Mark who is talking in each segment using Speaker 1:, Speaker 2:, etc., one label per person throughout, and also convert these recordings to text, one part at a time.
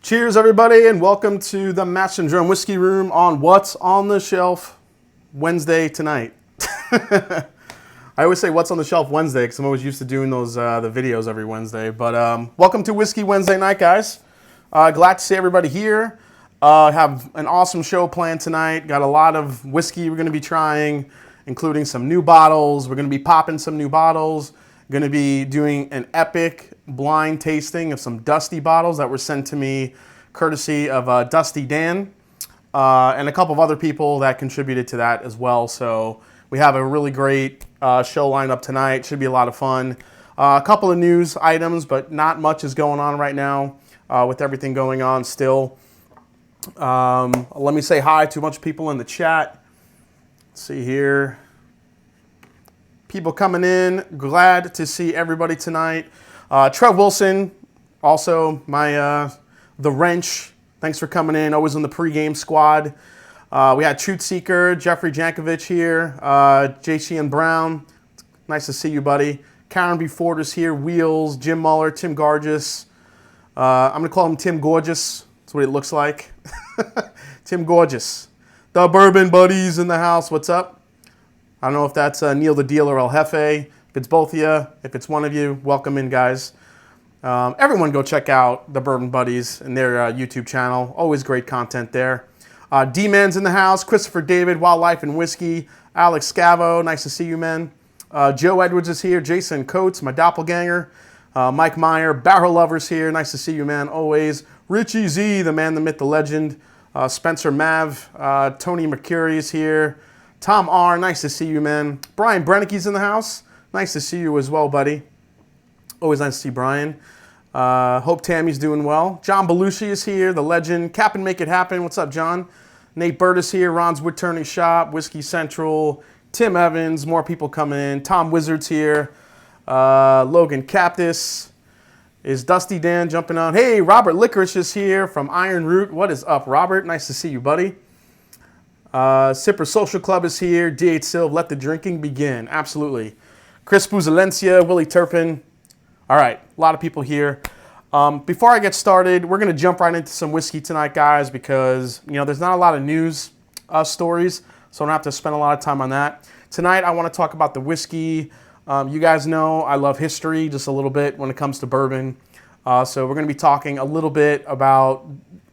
Speaker 1: Cheers, everybody, and welcome to the LIVESTREAM Whiskey Room on What's on the Shelf Wednesday tonight. I always say What's on the Shelf Wednesday because I'm always used to doing those the videos every Wednesday. But welcome to Whiskey Wednesday night, guys. Glad to see everybody here. Have an awesome show planned tonight. Got a lot of whiskey we're going to be trying, including some new bottles. We're going to be popping some new bottles. Going to be doing an epic blind tasting of some Dusty bottles that were sent to me courtesy of Dusty Dan and a couple of other people that contributed to that as well. So we have a really great show lined up tonight. Should be a lot of fun. A couple of news items, but not much is going on right now with everything going on still. Let me say hi to a bunch of people in the chat. Let's see here. People coming in. Glad to see everybody tonight. Trev Wilson, also my the Wrench. Thanks for coming in. Always on the pregame squad. We had Truth Seeker, Jeffrey Jankovic here, JC and Brown. Nice to see you, buddy. Karen B. Ford is here. Wheels, Jim Muller, Tim Gorgeous. I'm gonna call him Tim Gorgeous. That's what it looks like. Tim Gorgeous. The Bourbon Buddies in the house. What's up? I don't know if that's Neil the Dealer or El Jefe. If it's both of you, if it's one of you, welcome in, guys. Everyone go check out the Bourbon Buddies and their YouTube channel. Always great content there. D-Man's in the house. Christopher David, Wildlife and Whiskey. Alex Scavo, nice to see you, man. Joe Edwards is here. Jason Coates, my doppelganger. Mike Meyer, Barrel Lovers here. Nice to see you, man, always. Richie Z, the man, the myth, the legend. Spencer Mav, Tony Mercury is here. Tom R, nice to see you, man. Brian Brennicke's in the house. Nice to see you as well, buddy. Always nice to see Brian. Hope Tammy's doing well. John Belushi is here, the legend. Cap and Make It Happen. What's up, John? Nate Bird is here. Ron's Wood Turning Shop. Whiskey Central. Tim Evans. More people coming in. Tom Wizard's here. Logan Captis. Is Dusty Dan jumping on? Hey, Robert Licorice is here from Iron Root. What is up, Robert? Nice to see you, buddy. Sipper Social Club is here. D8 Silv, let the drinking begin. Absolutely. Chris Buzalencia, Willie Turpin. All right, a lot of people here. Before I get started, we're going to jump right into some whiskey tonight, guys, because there's not a lot of news stories, so I don't have to spend a lot of time on that. Tonight, I want to talk about the whiskey. You guys know I love history just a little bit when it comes to bourbon. So we're going to be talking a little bit about,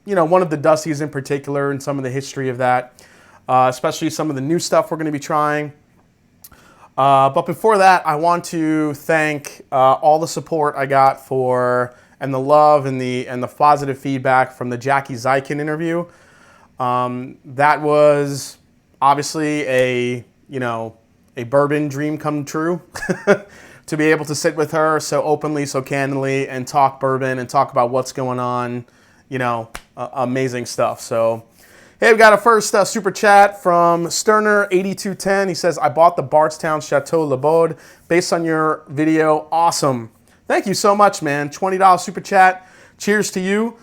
Speaker 1: one of the Dusties in particular and some of the history of that. Especially some of the new stuff we're going to be trying. But before that, I want to thank all the support I got for and the love and the positive feedback from the Jackie Seigan interview. That was obviously a bourbon dream come true to be able to sit with her so openly, so candidly, and talk bourbon and talk about what's going on. Amazing stuff. So. Hey, we got a first super chat from Sterner8210. He says, I bought the Bardstown Chateau Le Baude based on your video. Awesome. Thank you so much, man. $20 super chat. Cheers to you.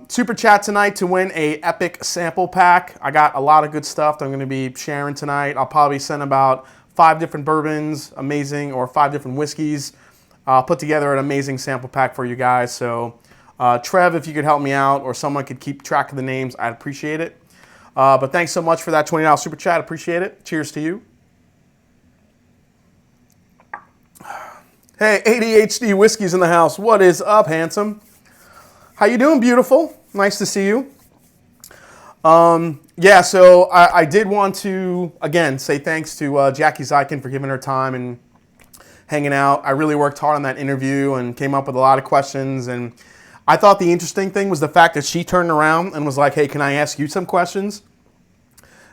Speaker 1: Super chat tonight to win a epic sample pack. I got a lot of good stuff that I'm going to be sharing tonight. I'll probably send about 5 different bourbons, amazing, or 5 different whiskeys. I'll put together an amazing sample pack for you guys. So Trev, if you could help me out or someone could keep track of the names, I'd appreciate it. But thanks so much for that $20 super chat. Appreciate it. Cheers to you. Hey, ADHD Whiskey's in the house. What is up, handsome? How you doing, beautiful? Nice to see you. So I did want to, again, say thanks to Jackie Seigan for giving her time and hanging out. I really worked hard on that interview and came up with a lot of questions, and I thought the interesting thing was the fact that she turned around and was like, hey, can I ask you some questions?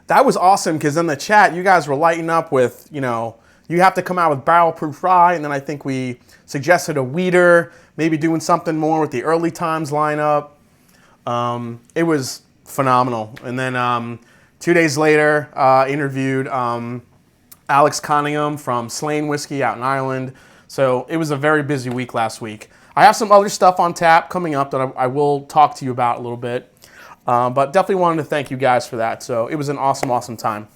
Speaker 1: That was awesome because in the chat, you guys were lighting up with, you have to come out with barrel proof rye. And then I think we suggested a wheater, maybe doing something more with the early times lineup. It was phenomenal. And then 2 days later, interviewed Alex Cunningham from Slane Whiskey out in Ireland. So it was a very busy week last week. I have some other stuff on tap coming up that I will talk to you about a little bit. But definitely wanted to thank you guys for that. So it was an awesome, awesome time.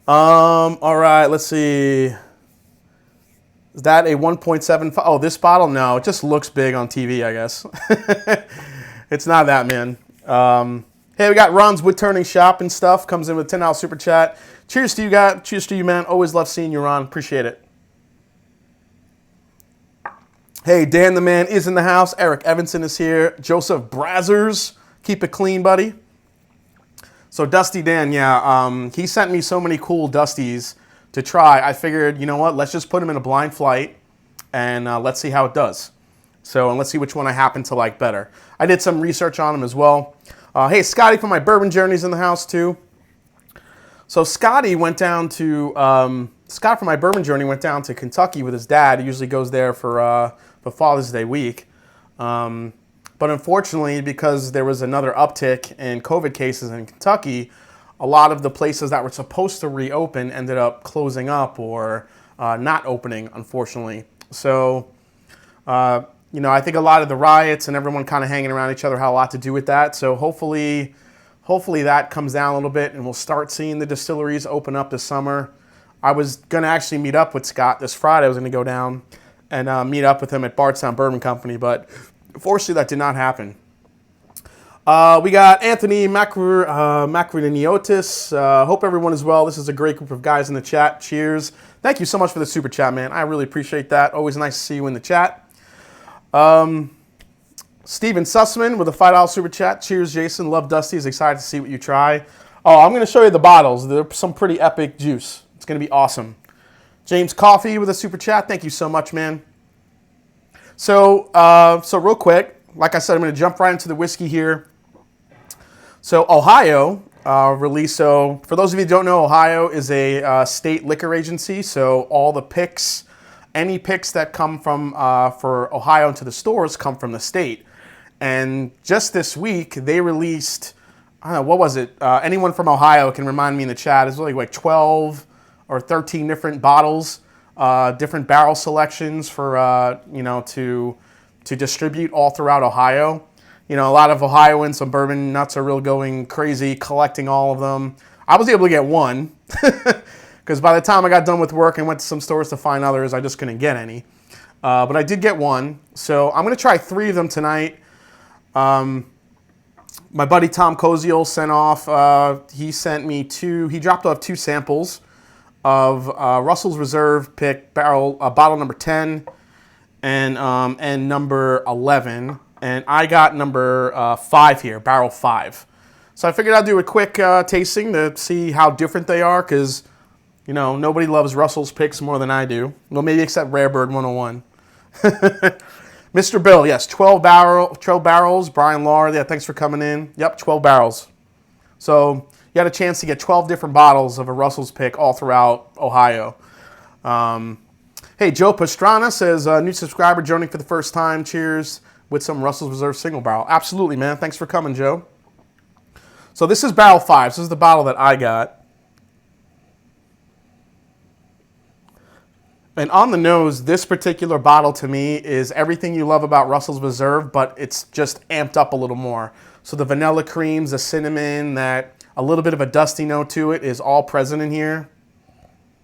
Speaker 1: All right, let's see. Is that a 1.75? Oh, this bottle? No, it just looks big on TV, I guess. It's not that, man. Hey, we got Ron's Wood Turning Shop and stuff. Comes in with $10 super chat. Cheers to you, guys. Cheers to you, man. Always love seeing you, Ron. Appreciate it. Hey, Dan the Man is in the house. Eric Evanson is here. Joseph Brazzers. Keep it clean, buddy. So Dusty Dan, yeah, he sent me so many cool Dusties to try. I figured, you know what, let's just put them in a blind flight and let's see how it does. So, and let's see which one I happen to like better. I did some research on them as well. Hey, Scotty from my Bourbon Journeys in the house too. So Scotty went down to, Scott from my Bourbon Journey went down to Kentucky with his dad. He usually goes there for Father's Day week. But unfortunately, because there was another uptick in COVID cases in Kentucky, a lot of the places that were supposed to reopen ended up closing up or not opening, unfortunately. So, you know, I think a lot of the riots and everyone kind of hanging around each other had a lot to do with that. So hopefully that comes down a little bit and we'll start seeing the distilleries open up this summer. I was going to actually meet up with Scott this Friday. I was going to go down and meet up with him at Bardstown Bourbon Company, but unfortunately that did not happen. We got Anthony Macroniotis. Hope everyone is well. This is a great group of guys in the chat. Cheers. Thank you so much for the super chat, man. I really appreciate that. Always nice to see you in the chat. Steven Sussman with a $5 super chat. Cheers, Jason. Love Dusty. Is excited to see what you try. Oh, I'm going to show you the bottles. They're some pretty epic juice. It's going to be awesome. James Coffee with a super chat. Thank you so much, man. So real quick, like I said, I'm going to jump right into the whiskey here. So Ohio released, so for those of you who don't know, Ohio is a state liquor agency. So all the picks, any picks that come from, for Ohio into the stores come from the state. And just this week, they released, I don't know, what was it? Anyone from Ohio can remind me in the chat. It's really like 12 or 13 different bottles, different barrel selections for, you know, to distribute all throughout Ohio. You know, a lot of Ohioans, some bourbon nuts are real going crazy, collecting all of them. I was able to get one, because by the time I got done with work and went to some stores to find others, I just couldn't get any. But I did get one. So I'm going to try 3 of them tonight. My buddy Tom Koziel sent off, he sent me 2, he dropped off 2 samples of Russell's Reserve pick barrel, bottle number 10 and number 11. And I got number 5 here, barrel 5. So I figured I'd do a quick tasting to see how different they are, because, you know, nobody loves Russell's picks more than I do. Well, maybe except Rare Bird 101. Mr. Bill, yes, 12 barrels. Brian Lahr, yeah, thanks for coming in. Yep, 12 barrels. So you had a chance to get 12 different bottles of a Russell's pick all throughout Ohio. Hey, Joe Pastrana says, new subscriber joining for the first time. Cheers. With some Russell's Reserve single barrel. Absolutely, man. Thanks for coming, Joe. So this is barrel 5. This is the bottle that I got. And on the nose, this particular bottle to me is everything you love about Russell's Reserve, but it's just amped up a little more. So the vanilla creams, the cinnamon, that a little bit of a dusty note to it is all present in here.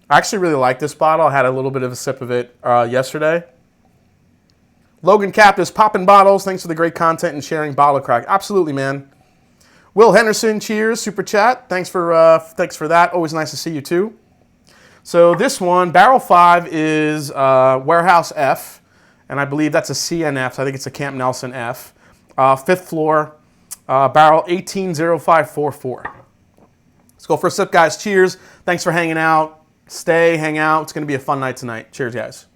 Speaker 1: I actually really like this bottle. I had a little bit of a sip of it yesterday. Logan Captis, Poppin bottles. Thanks for the great content and sharing Bottle Crack. Absolutely, man. Will Henderson, cheers, super chat. Thanks for that. Always nice to see you too. So this one, barrel 5 is Warehouse F, and I believe that's a CNF. So I think it's a Camp Nelson F. 5th floor, barrel 180544. Let's go for a sip, guys. Cheers. Thanks for hanging out. Stay, hang out. It's going to be a fun night tonight. Cheers, guys.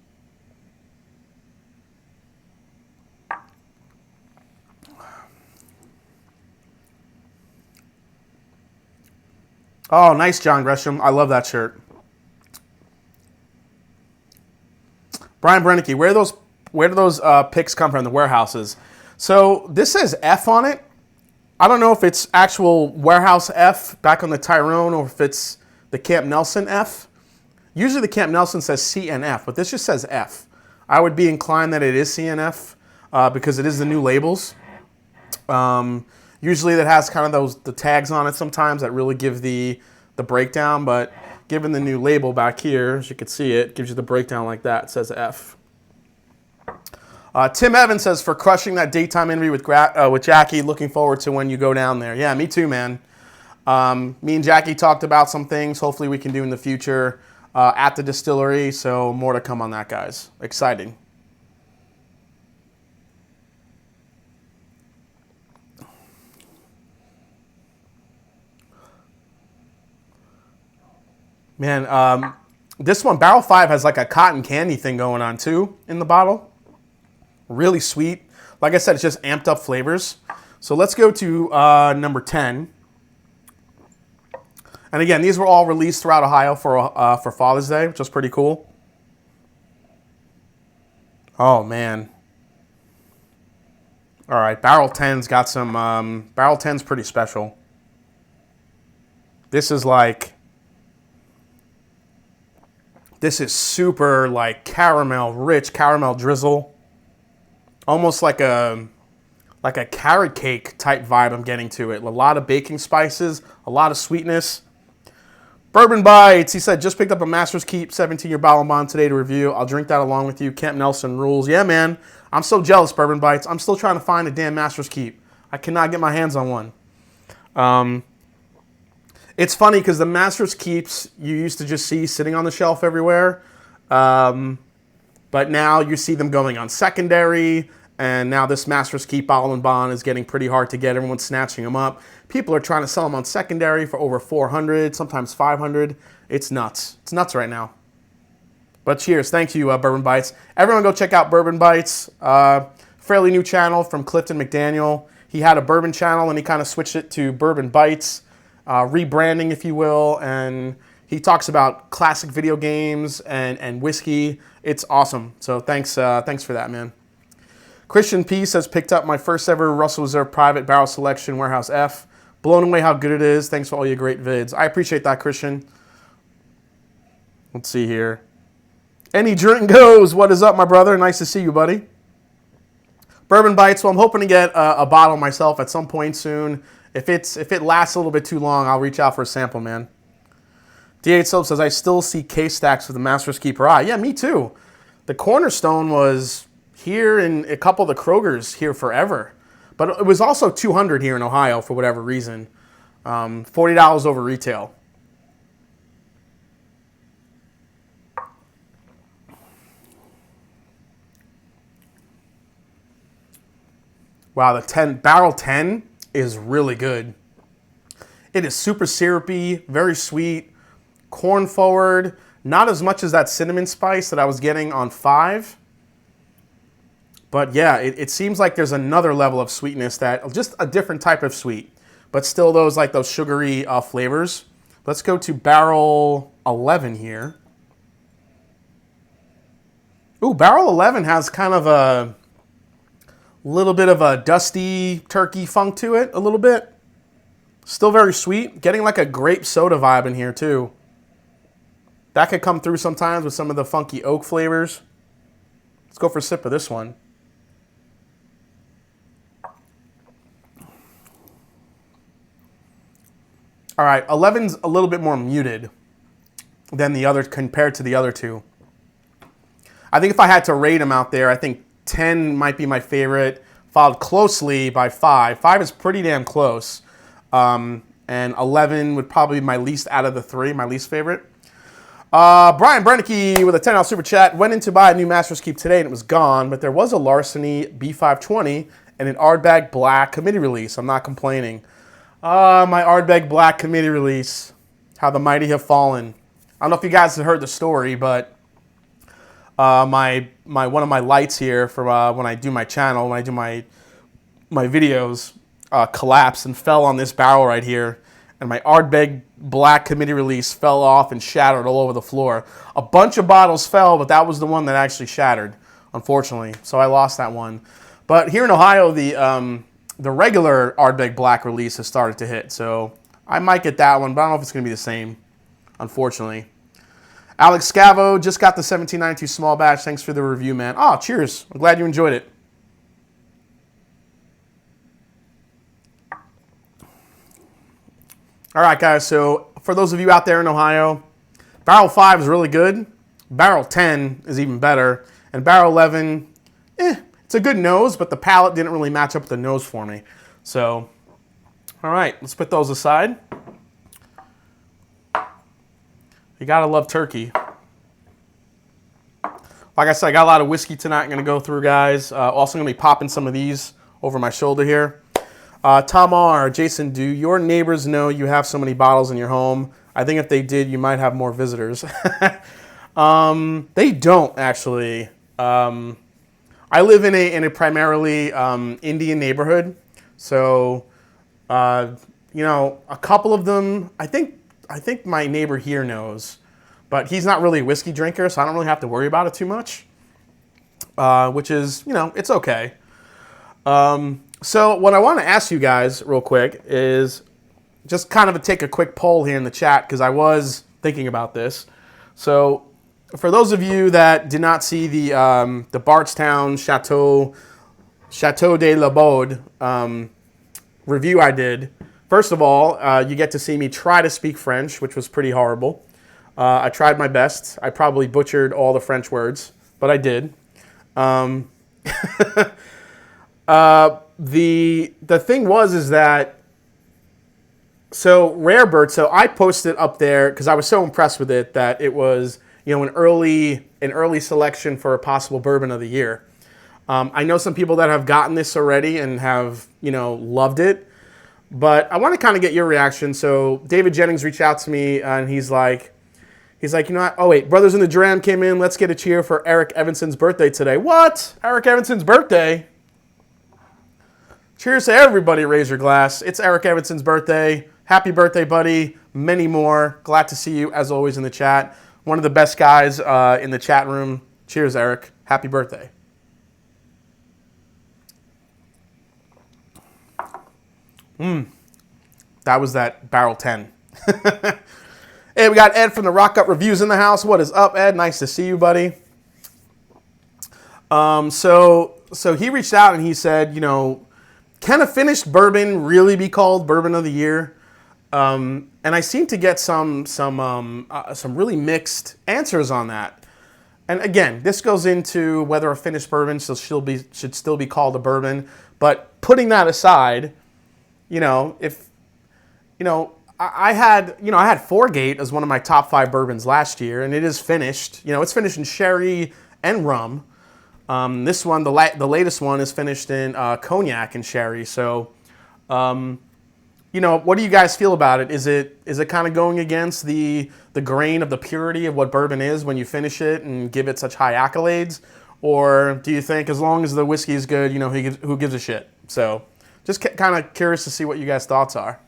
Speaker 1: Oh, nice, John Gresham. I love that shirt. Brian Brennicky, where do those picks come from, the warehouses? So this says F on it. I don't know if it's actual Warehouse F back on the Tyrone or if it's the Camp Nelson F. Usually the Camp Nelson says CNF, but this just says F. I would be inclined that it is CNF because it is the new labels. Usually that has kind of the tags on it sometimes that really give the breakdown, but given the new label back here, as you can see it, gives you the breakdown like that. It says F. Tim Evans says, for crushing that daytime interview with Jackie, looking forward to when you go down there. Yeah, me too, man. Me and Jackie talked about some things hopefully we can do in the future at the distillery, so more to come on that, guys. Exciting. Man, this one, Barrel 5, has like a cotton candy thing going on too in the bottle. Really sweet. Like I said, it's just amped up flavors. So let's go to number 10. And again, these were all released throughout Ohio for Father's Day, which was pretty cool. Oh, man. All right, Barrel 10's got some... Barrel 10's pretty special. This is like... This is super like caramel, rich caramel drizzle. Almost like a carrot cake type vibe I'm getting to it. A lot of baking spices, a lot of sweetness. Bourbon Bites, he said, just picked up a Master's Keep 17-year bottle bond today to review. I'll drink that along with you. Camp Nelson rules. Yeah, man. I'm so jealous, Bourbon Bites. I'm still trying to find a damn Master's Keep. I cannot get my hands on one. It's funny because the Master's Keeps you used to just see sitting on the shelf everywhere. But now you see them going on secondary, and now this Master's Keep Bottle and Bond is getting pretty hard to get. Everyone's snatching them up. People are trying to sell them on secondary for over $400, sometimes $500. It's nuts. It's nuts right now. But cheers. Thank you, Bourbon Bites. Everyone go check out Bourbon Bites. Fairly new channel from Clifton McDaniel. He had a bourbon channel, and he kind of switched it to Bourbon Bites, rebranding, if you will, and he talks about classic video games and whiskey. It's awesome. So thanks for that, man. Christian P says, picked up my first ever Russell Reserve Private Barrel Selection Warehouse F. Blown away how good it is. Thanks for all your great vids. I appreciate that, Christian. Let's see here. Any drink goes. What is up, my brother? Nice to see you, buddy. Bourbon Bites. Well, I'm hoping to get a bottle myself at some point soon. If it lasts a little bit too long, I'll reach out for a sample, man. D8 Soap says, I still see case stacks with the Master's Keeper Eye. Yeah, me too. The Cornerstone was here in a couple of the Krogers here forever. But it was also $200 here in Ohio for whatever reason. $40 over retail. Wow, the Barrel 10 is really good. It is super syrupy, very sweet, corn forward, not as much as that cinnamon spice that I was getting on 5. But yeah, it seems like there's another level of sweetness, that just a different type of sweet, but still those sugary flavors. Let's go to Barrel 11 here. Ooh, Barrel 11 has kind of a little bit of a dusty turkey funk to it, a little bit. Still very sweet. Getting like a grape soda vibe in here too. That could come through sometimes with some of the funky oak flavors. Let's go for a sip of this one. All right, 11's a little bit more muted than the other, compared to the other two. I think if I had to rate them out there, I think 10 might be my favorite, followed closely by 5. 5 is pretty damn close. And 11 would probably be my least out of the 3, my least favorite. Brian Brennicky with a $10 super chat. Went in to buy a new Master's Keep today and it was gone, but there was a Larceny B520 and an Ardbeg Black committee release. I'm not complaining. My Ardbeg Black committee release. How the mighty have fallen. I don't know if you guys have heard the story, but one of my lights here for when I do my channel, when I do my videos, collapsed and fell on this barrel right here, and my Ardbeg Black committee release fell off and shattered all over the floor. A bunch of bottles fell, but that was the one that actually shattered, unfortunately. So I lost that one. But here in Ohio, the regular Ardbeg Black release has started to hit, so I might get that one, but I don't know if it's going to be the same, unfortunately. Alex Scavo just got the 1792 small batch. Thanks for the review, man. Oh, cheers. I'm glad you enjoyed it. All right, guys, so for those of you out there in Ohio, Barrel 5 is really good. Barrel 10 is even better. And barrel 11, it's a good nose, but the palate didn't really match up with the nose for me. So, all right, let's put those aside. You gotta love turkey. Like I said, I got a lot of whiskey tonight I'm gonna go through, guys. Also gonna be popping some of these over my shoulder here. Tom R, Jason, do your neighbors know you have so many bottles in your home? I think if they did, you might have more visitors. They don't, actually. I live in a primarily Indian neighborhood, so you know, a couple of them. I think my neighbor here knows, but he's not really a whiskey drinker, so I don't really have to worry about it too much. Which is, you know, it's okay. So what I want to ask you guys real quick is just kind of take a quick poll here in the chat, because I was thinking about this. So for those of you that did not see the Bardstown Chateau de la Baude review I did, first of all, you get to see me try to speak French, which was pretty horrible. I tried my best. I probably butchered all the French words, but I did. The thing was that, so Rare Bird, so I posted up there because I was so impressed with it that it was, you know, an early selection for a possible bourbon of the year. I know some people that have gotten this already and have, you know, loved it, but I want to kind of get your reaction. So David Jennings reached out to me and he's like, you know what? Oh wait, Brothers in the Dram came in. Let's get a cheer for Eric Evanson's birthday today. What? Eric Evanson's birthday? Cheers to everybody, raise your glass. It's Eric Evanson's birthday. Happy birthday, buddy. Many more. Glad to see you, as always, in the chat. One of the best guys in the chat room. Cheers, Eric. Happy birthday. That was that Barrel 10. Hey, we got Ed from the Rock Up Reviews in the house. What is up, Ed? Nice to see you, buddy. So he reached out and he said, you know, can a finished bourbon really be called Bourbon of the Year? And I seem to get some really mixed answers on that. And again, this goes into whether a finished bourbon should still be called a bourbon. But putting that aside, you know, if you know, I had 4-Gate as one of my top 5 bourbons last year, and it is finished. You know, it's finished in sherry and rum. This one, the latest one, is finished in cognac and sherry. So, you know, what do you guys feel about it? Is it kind of going against the grain of the purity of what bourbon is when you finish it and give it such high accolades? Or do you think as long as the whiskey is good, you know, who gives a shit? So, just kind of curious to see what you guys' thoughts are.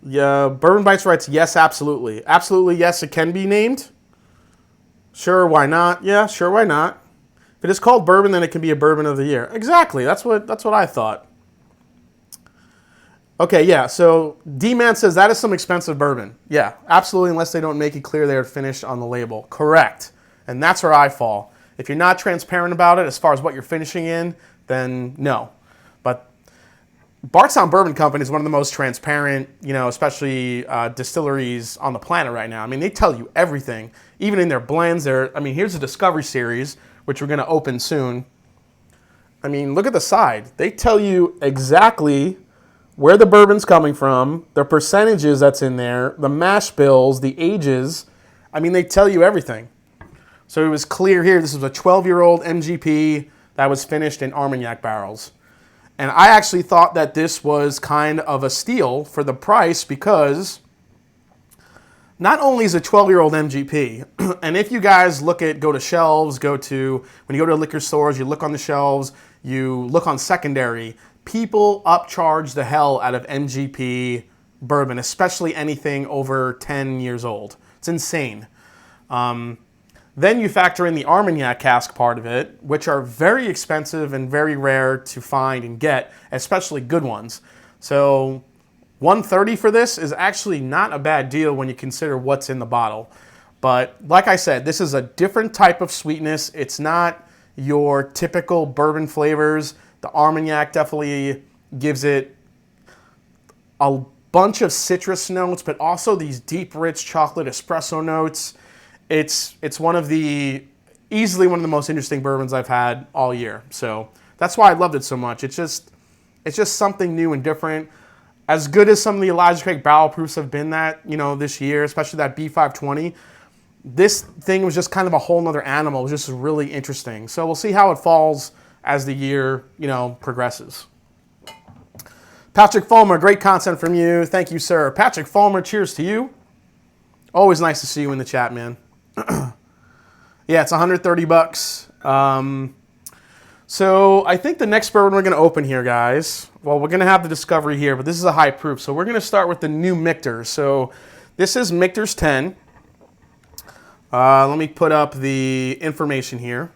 Speaker 1: Yeah, Bourbon Bites writes, yes, absolutely. Absolutely, yes, it can be named. Sure, why not? Yeah, sure, why not? If it is called bourbon, then it can be a bourbon of the year. Exactly, that's what I thought. Okay, yeah, so D-Man says that is some expensive bourbon. Yeah, absolutely, unless they don't make it clear they're finished on the label. Correct. And that's where I fall. If you're not transparent about it as far as what you're finishing in, then no. But Bardstown Bourbon Company is one of the most transparent, you know, especially distilleries on the planet right now. I mean, they tell you everything, even in their blends. Here's a Discovery Series, which we're going to open soon. I mean, look at the side. They tell you exactly where the bourbon's coming from, the percentages that's in there, the mash bills, the ages. I mean, they tell you everything. So it was clear here. This was a 12-year-old MGP that was finished in Armagnac barrels. And I actually thought that this was kind of a steal for the price because not only is it a 12-year-old MGP, and if you guys go to shelves, when you go to liquor stores, you look on the shelves, you look on secondary, people upcharge the hell out of MGP bourbon, especially anything over 10 years old. It's insane. Then you factor in the Armagnac cask part of it, which are very expensive and very rare to find and get, especially good ones. So $130 for this is actually not a bad deal when you consider what's in the bottle. But like I said, this is a different type of sweetness. It's not your typical bourbon flavors. The Armagnac definitely gives it a bunch of citrus notes, but also these deep, rich chocolate espresso notes. It's easily one of the most interesting bourbons I've had all year. So that's why I loved it so much. It's just something new and different. As good as some of the Elijah Craig barrel proofs have been this year, especially that B520, this thing was just kind of a whole nother animal. It was just really interesting. So we'll see how it falls as the year, progresses. Patrick Fulmer, great content from you. Thank you, sir. Patrick Fulmer, cheers to you. Always nice to see you in the chat, man. Yeah, it's $130. So I think the next bourbon we're going to open here, guys, well, we're going to have the Discovery here, but this is a high proof. So we're going to start with the new Michter. So this is Michter's 10. Let me put up the information here.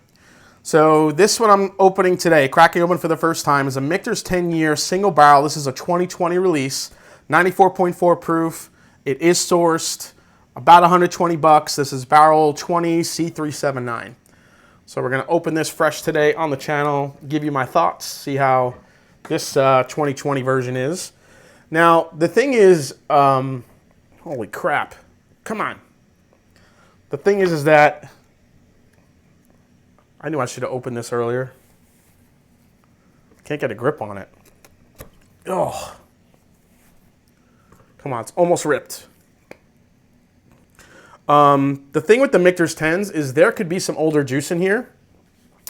Speaker 1: So this one I'm opening today, cracking open for the first time, is a Michter's 10-year single barrel. This is a 2020 release, 94.4 proof. It is sourced about $120. This is barrel 20 C379. So we're going to open this fresh today on the channel, give you my thoughts, see how this 2020 version is. Now, the thing is, holy crap, come on. The thing is that I knew I should have opened this earlier. Can't get a grip on it. Oh, come on, it's almost ripped. The thing with the Michter's 10s is there could be some older juice in here.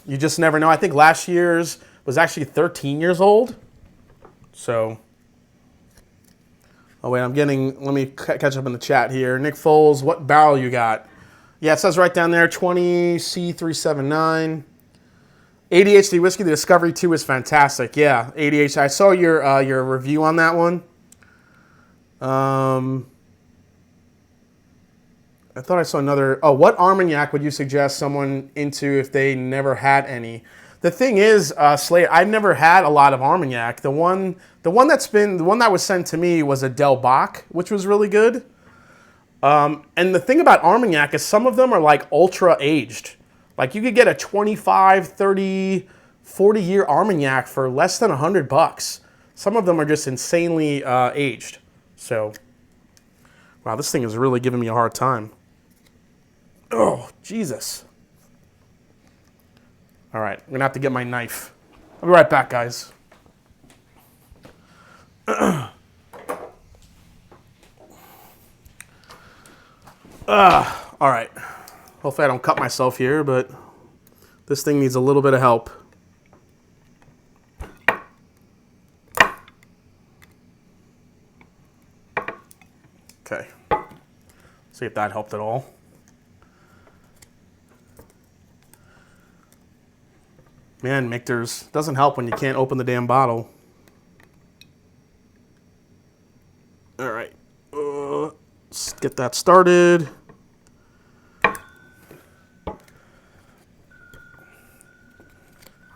Speaker 1: You just never know. I think last year's was actually 13 years old. So, oh wait, let me catch up in the chat here. Nick Foles, what barrel you got? Yeah, it says right down there, 20 C379. ADHD whiskey, the Discovery 2 is fantastic. Yeah, ADHD. I saw your review on that one. I thought I saw another. Oh, what Armagnac would you suggest someone into if they never had any? The thing is, Slade, I've never had a lot of Armagnac. The one that was sent to me was a Del Bach, which was really good. And the thing about Armagnac is some of them are like ultra aged. Like you could get a 25, 30, 40-year Armagnac for less than $100. Some of them are just insanely aged. So, wow, this thing is really giving me a hard time. Oh, Jesus. All right, I'm going to have to get my knife. I'll be right back, guys. All right. Hopefully I don't cut myself here, but this thing needs a little bit of help. Okay. See if that helped at all. Man, Michter's doesn't help when you can't open the damn bottle. All right. Let's get that started.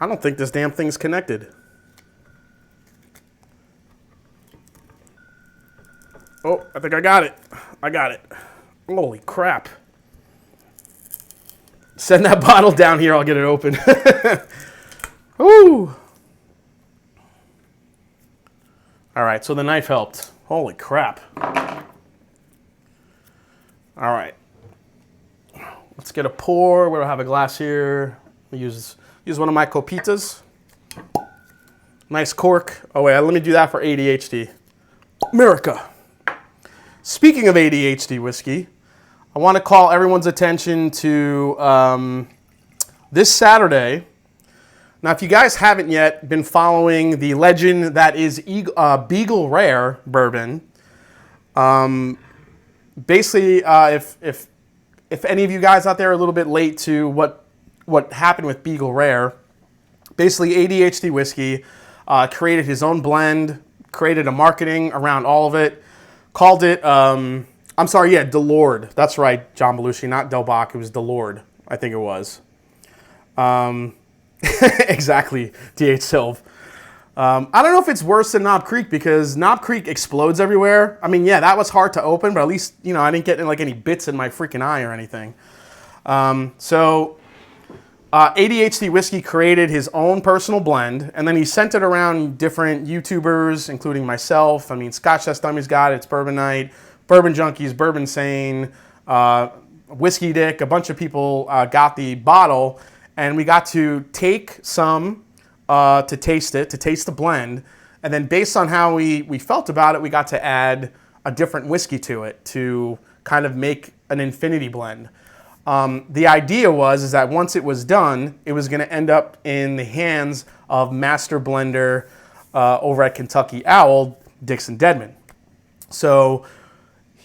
Speaker 1: I don't think this damn thing's connected. Oh, I think I got it. I got it. Holy crap. Send that bottle down here, I'll get it open. Woo! All right, so the knife helped. Holy crap. All right. Let's get a pour. We'll have a glass here. We'll use one of my copitas. Nice cork. Oh, wait, let me do that for ADHD. America. Speaking of ADHD whiskey, I want to call everyone's attention to this Saturday. Now, if you guys haven't yet been following the legend that is Beagle Rare bourbon, basically, if any of you guys out there are a little bit late to what happened with Beagle Rare, basically ADHD whiskey created his own blend, created a marketing around all of it, called it, Delord. That's right, John Belushi, not Del Bach, it was Delord, I think it was. Exactly, D.H. Silv. I don't know if it's worse than Knob Creek because Knob Creek explodes everywhere. I mean, yeah, that was hard to open, but at least, I didn't get like any bits in my freaking eye or anything. So ADHD Whiskey created his own personal blend, and then he sent it around different YouTubers, including myself. I mean, Scotch Test Dummies got it, it's Bourbon Night, Bourbon Junkies, Bourbon Sane, Whiskey Dick, a bunch of people got the bottle, and we got to take some to taste the blend, and then based on how we felt about it, we got to add a different whiskey to it to kind of make an infinity blend. The idea is that once it was done, it was going to end up in the hands of master blender over at Kentucky Owl, Dixon Dedman. So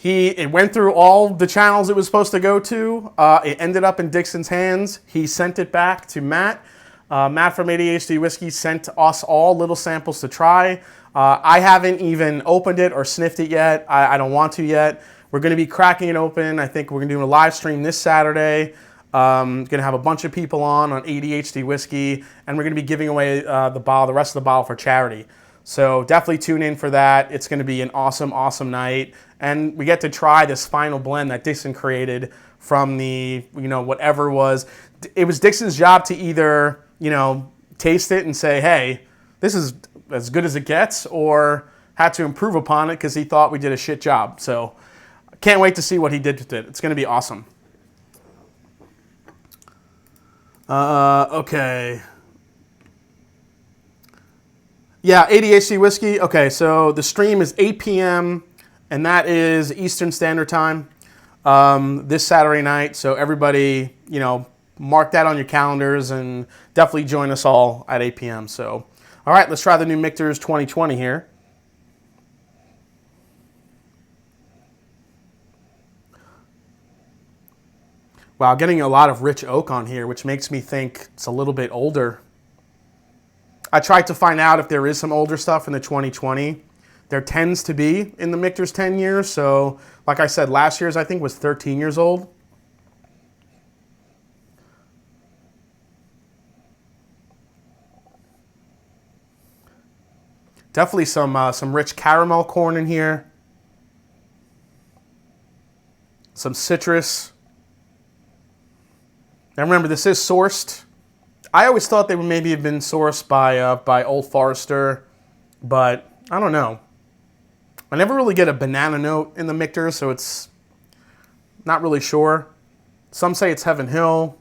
Speaker 1: it went through all the channels it was supposed to go to. It ended up in Dixon's hands. He sent it back to Matt. Matt from ADHD Whiskey sent us all little samples to try. I haven't even opened it or sniffed it yet. I don't want to yet. We're going to be cracking it open. I think we're going to do a live stream this Saturday. Going to have a bunch of people on ADHD Whiskey, and we're going to be giving away the rest of the bottle for charity. So definitely tune in for that. It's going to be an awesome, awesome night, and we get to try this final blend that Dixon created from the, whatever was. It was Dixon's job to either, taste it and say, hey, this is as good as it gets, or had to improve upon it because he thought we did a shit job. So can't wait to see what he did with it. It's going to be awesome. Okay. Yeah, ADHD Whiskey. Okay, so the stream is 8 p.m., and that is Eastern Standard Time this Saturday night. So everybody, mark that on your calendars and definitely join us all at 8 p.m. So, all right, let's try the new Michter's 2020 here. Wow, getting a lot of rich oak on here, which makes me think it's a little bit older. I tried to find out if there is some older stuff in the 2020. There tends to be in the Michter's 10 years. So, like I said, last year's I think was 13 years old. Definitely some rich caramel corn in here. Some citrus. Now remember, this is sourced. I always thought they would maybe have been sourced by Old Forester, but I don't know. I never really get a banana note in the Michter, so it's not really sure. Some say it's Heaven Hill.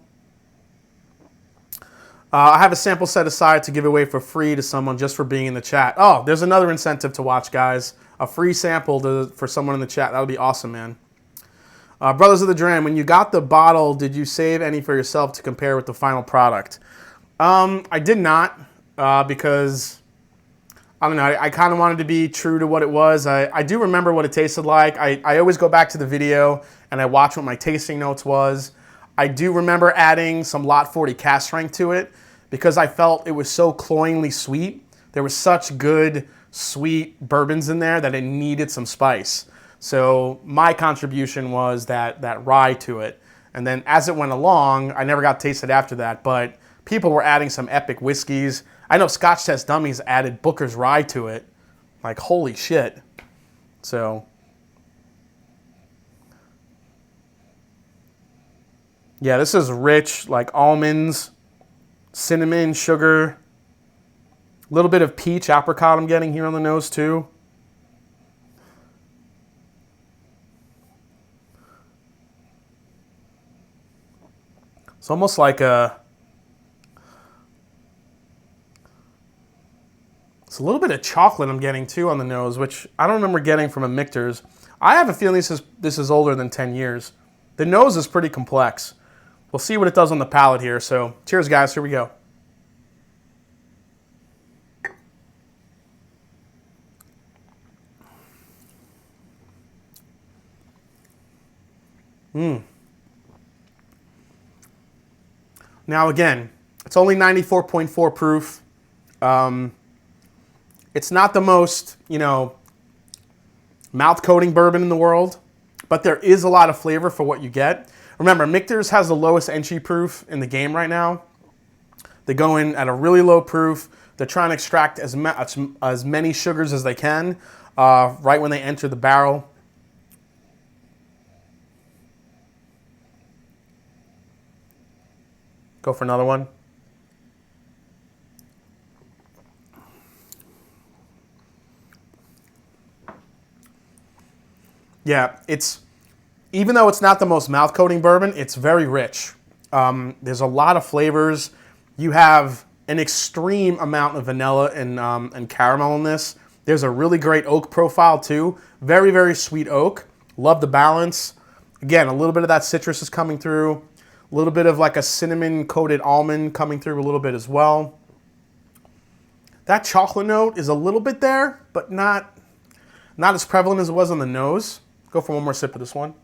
Speaker 1: I have a sample set aside to give away for free to someone just for being in the chat. Oh, there's another incentive to watch, guys. A free sample for someone in the chat. That would be awesome, man. Brothers of the Dram, when you got the bottle, did you save any for yourself to compare with the final product? I did not because, I don't know, I kind of wanted to be true to what it was. I do remember what it tasted like. I always go back to the video and I watch what my tasting notes was. I do remember adding some Lot 40 cask strength to it because I felt it was so cloyingly sweet. There was such good, sweet bourbons in there that it needed some spice. So my contribution was that rye to it. And then as it went along, I never got to taste it after that, but people were adding some epic whiskeys. I know Scotch Test Dummies added Booker's Rye to it. Like, holy shit. So, yeah, this is rich, like almonds, cinnamon, sugar, a little bit of peach, apricot I'm getting here on the nose too. It's almost like it's a little bit of chocolate I'm getting too on the nose, which I don't remember getting from a Michter's. I have a feeling this is older than 10 years. The nose is pretty complex. We'll see what it does on the palate here. So cheers, guys. Here we go. Now again, it's only 94.4 proof. It's not the most, mouth-coating bourbon in the world, but there is a lot of flavor for what you get. Remember, Michter's has the lowest entry proof in the game right now. They go in at a really low proof. They're trying to extract as many sugars as they can right when they enter the barrel. Go for another one. Yeah, even though it's not the most mouth-coating bourbon, it's very rich. There's a lot of flavors. You have an extreme amount of vanilla and caramel in this. There's a really great oak profile too. Very, very sweet oak. Love the balance. Again, a little bit of that citrus is coming through. A little bit of like a cinnamon-coated almond coming through a little bit as well. That chocolate note is a little bit there, but not as prevalent as it was on the nose. Go for one more sip of this one.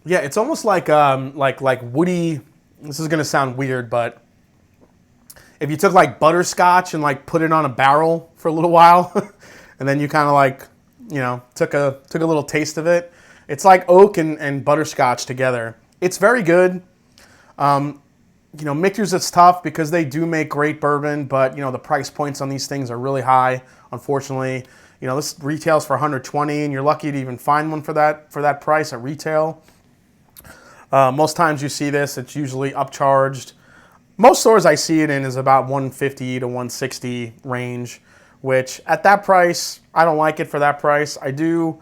Speaker 1: Yeah, it's almost like woody. This is gonna sound weird, but if you took like butterscotch and like put it on a barrel for a little while, and then you kind of like, you know, took a little taste of it. It's like oak and butterscotch together. It's very good. You know, Michter's, it's tough because they do make great bourbon, but you know the price points on these things are really high. Unfortunately, you know this retails for $120, and you're lucky to even find one for that price at retail. Most times you see this, it's usually upcharged. Most stores I see it in is about $150 to $160 range, which at that price, I don't like it for that price. I don't